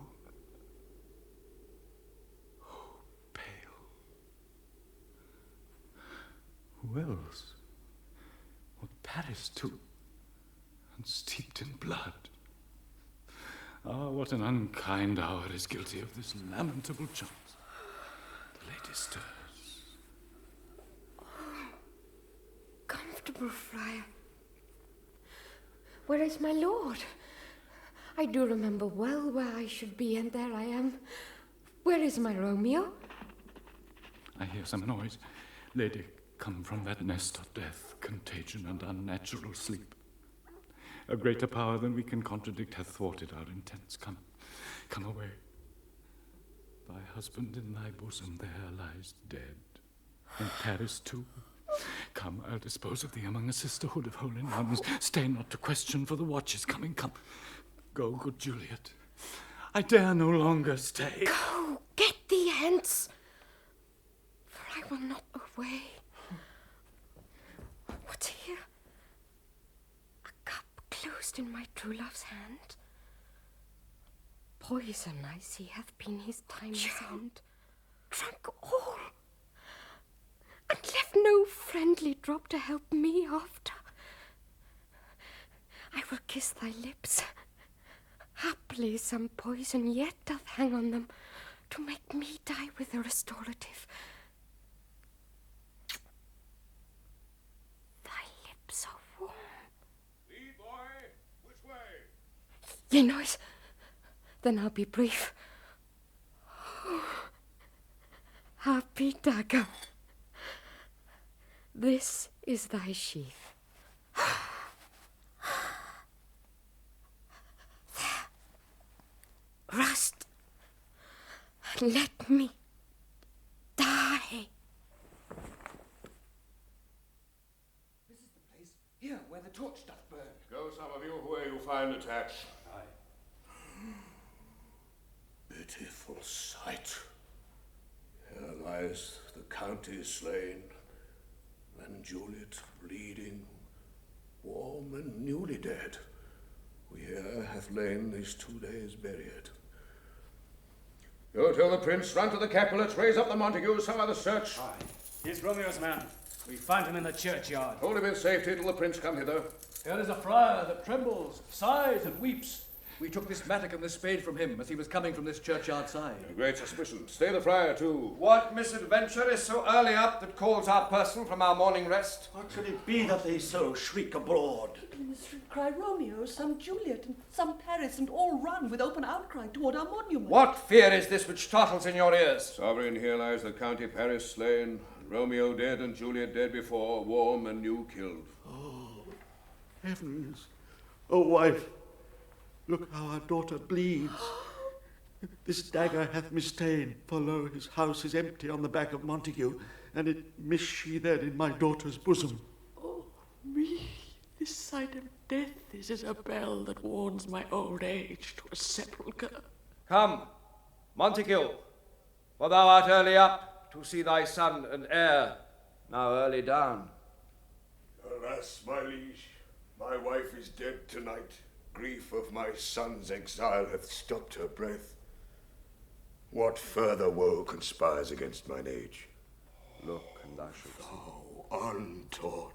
Oh, pale. Who else? What Paris too, and steeped in blood. Ah, what an unkind hour is guilty of this lamentable chance. The lady stirs. Comfortable, friar. Where is my lord? I do remember well where I should be, and there I am. Where is my Romeo? I hear some noise. Lady, come from that nest of death, contagion, and unnatural sleep. A greater power than we can contradict hath thwarted our intents. Come, come away. Thy husband in thy bosom there lies dead. And Paris too. Come, I'll dispose of thee among a sisterhood of holy nuns. Stay not to question, for the watch is coming. Come. Go, good Juliet. I dare no longer stay. Go, get thee hence, for I will not away. What's here? A cup closed in my true love's hand. Poison, I see, hath been his timeless end. Drunk all, and left no friendly drop to help me after. I will kiss thy lips. Haply some poison yet doth hang on them, to make me die with a restorative. Thy lips are warm. Lead, boy, which way? Ye noise, then I'll be brief. Happy dagger, this is thy sheath. Rust, and let me die. This is the place, here, where the torch doth burn. Go, some of you, where you find attached. Aye. Pitiful sight. Here lies the county slain, and Juliet bleeding, warm and newly dead. We here hath lain these 2 days buried. Go tell the prince, run to the Capulets, raise up the Montagues, some other search. Aye. He's Romeo's man. We found him in the churchyard. Hold him in safety till the prince come hither. Here is a friar that trembles, sighs, and weeps. We took this mattock and the spade from him as he was coming from this churchyard side. A great suspicion. Stay the friar too. What misadventure is so early up that calls our person from our morning rest? What could it be that they so shriek abroad? Cry Romeo, some Juliet, and some Paris, and all run with open outcry toward our monument. What fear is this which startles in your ears? Sovereign, here lies the County Paris slain, Romeo dead and Juliet dead before, warm and new killed. Oh, heavens. Oh, wife, look how our daughter bleeds. This dagger hath misstain, for lo, his house is empty on the back of Montague, and it missheathed in my daughter's bosom. Oh, me, this sight of death is as a bell that warns my old age to a sepulchre. Come, Montague, for thou art early up to see thy son and heir, now early down. Your Alas, my liege, my wife is dead tonight. Grief of my son's exile hath stopped her breath. What further woe conspires against mine age? Look, and thou shalt see. Thou untaught,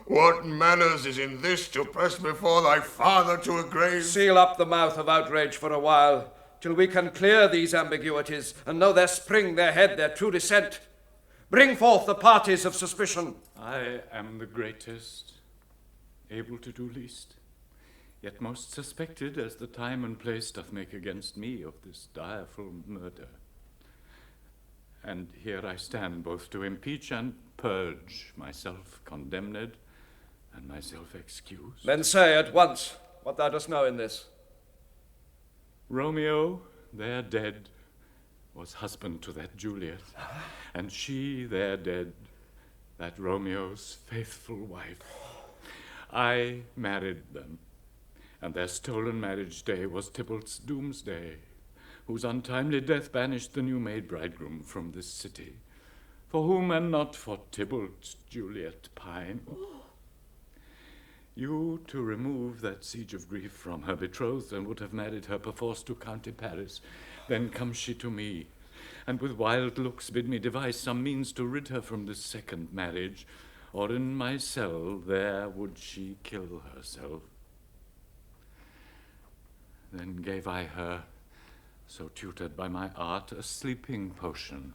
what manners is in this to press before thy father to a grave? Seal up the mouth of outrage for a while, till we can clear these ambiguities and know their spring, their head, their true descent. Bring forth the parties of suspicion. I am the greatest, able to do least, yet most suspected, as the time and place doth make against me of this direful murder. And here I stand both to impeach and purge, myself condemned and myself excused. Then say at once what thou dost know in this. Romeo, there dead, was husband to that Juliet, and she, there dead, that Romeo's faithful wife. I married them, and their stolen marriage day was Tybalt's doomsday, whose untimely death banished the new-made bridegroom from this city, for whom and not for Tybalt Juliet pine. You to remove that siege of grief from her betrothed, and would have married her perforce to County Paris. Then comes she to me, and with wild looks bid me devise some means to rid her from this second marriage, or in my cell there would she kill herself. Then gave I her, so tutored by my art, a sleeping potion,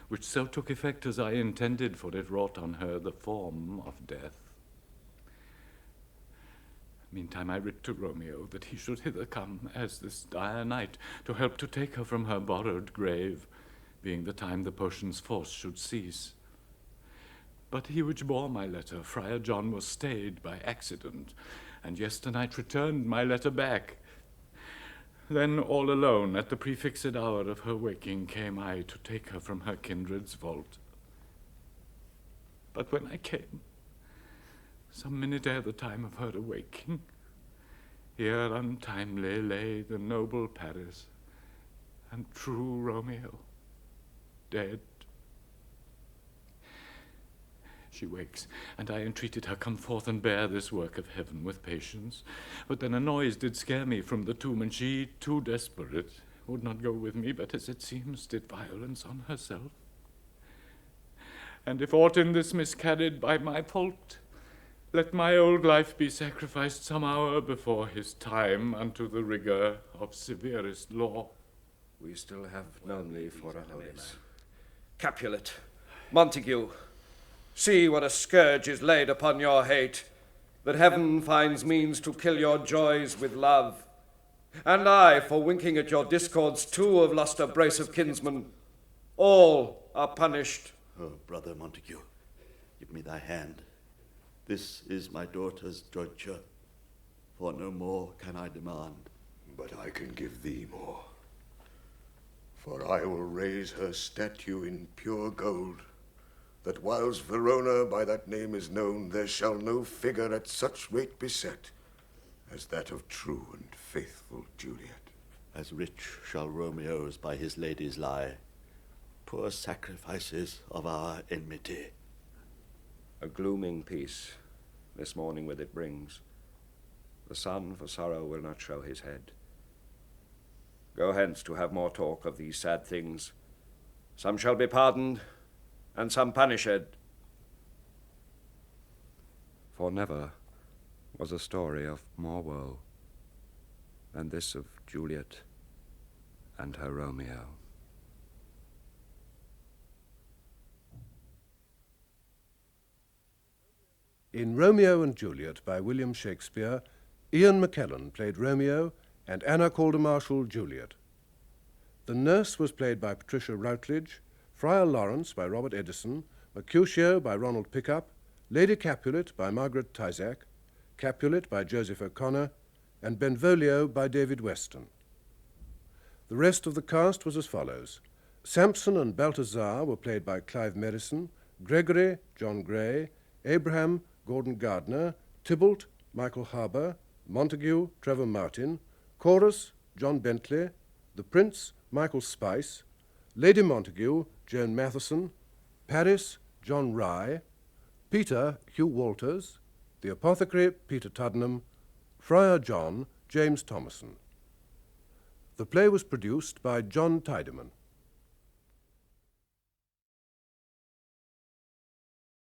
which so took effect as I intended, for it wrought on her the form of death. Meantime I writ to Romeo that he should hither come, as this dire night, to help to take her from her borrowed grave, being the time the potion's force should cease. But he which bore my letter, Friar John, was stayed by accident, and yesternight returned my letter back. Then all alone, at the prefixed hour of her waking, came I to take her from her kindred's vault. But when I came, some minute ere the time of her awaking, here untimely lay the noble Paris, and true Romeo, dead. She wakes, and I entreated her come forth and bear this work of heaven with patience. But then a noise did scare me from the tomb, and she, too desperate, would not go with me, but as it seems did violence on herself. And if aught in this miscarried by my fault, let my old life be sacrificed some hour before his time unto the rigor of severest law. We still have known thee for a holy man. Capulet, Montague, see what a scourge is laid upon your hate, that heaven finds means to kill your joys with love. And I, for winking at your discords too, have lost a brace of kinsmen. All are punished. Oh, brother Montague, give me thy hand. This is my daughter's jointure, for no more can I demand. But I can give thee more, for I will raise her statue in pure gold, that whilst Verona by that name is known, there shall no figure at such rate be set as that of true and faithful Juliet. As rich shall Romeo's by his ladies lie, poor sacrifices of our enmity. A glooming peace this morning with it brings. The sun for sorrow will not show his head. Go hence to have more talk of these sad things. Some shall be pardoned, and some punished. For never was a story of more woe than this of Juliet and her Romeo. In Romeo and Juliet by William Shakespeare, Ian McKellen played Romeo and Anna Calder-Marshall Juliet. The nurse was played by Patricia Routledge, Friar Lawrence by Robert Eddison, Mercutio by Ronald Pickup, Lady Capulet by Margaret Tyzack, Capulet by Joseph O'Connor, and Benvolio by David Weston. The rest of the cast was as follows. Samson and Balthazar were played by Clive Merrison, Gregory, John Gray, Abraham, Gordon Gardner, Tybalt, Michael Harbour, Montague, Trevor Martin, Chorus, John Bentley, the Prince, Michael Spice, Lady Montague, Joan Matheson, Paris, John Rye, Peter, Hugh Walters. The apothecary, Peter Tydeman. Friar John, James Thomason. The play was produced by John Tydeman.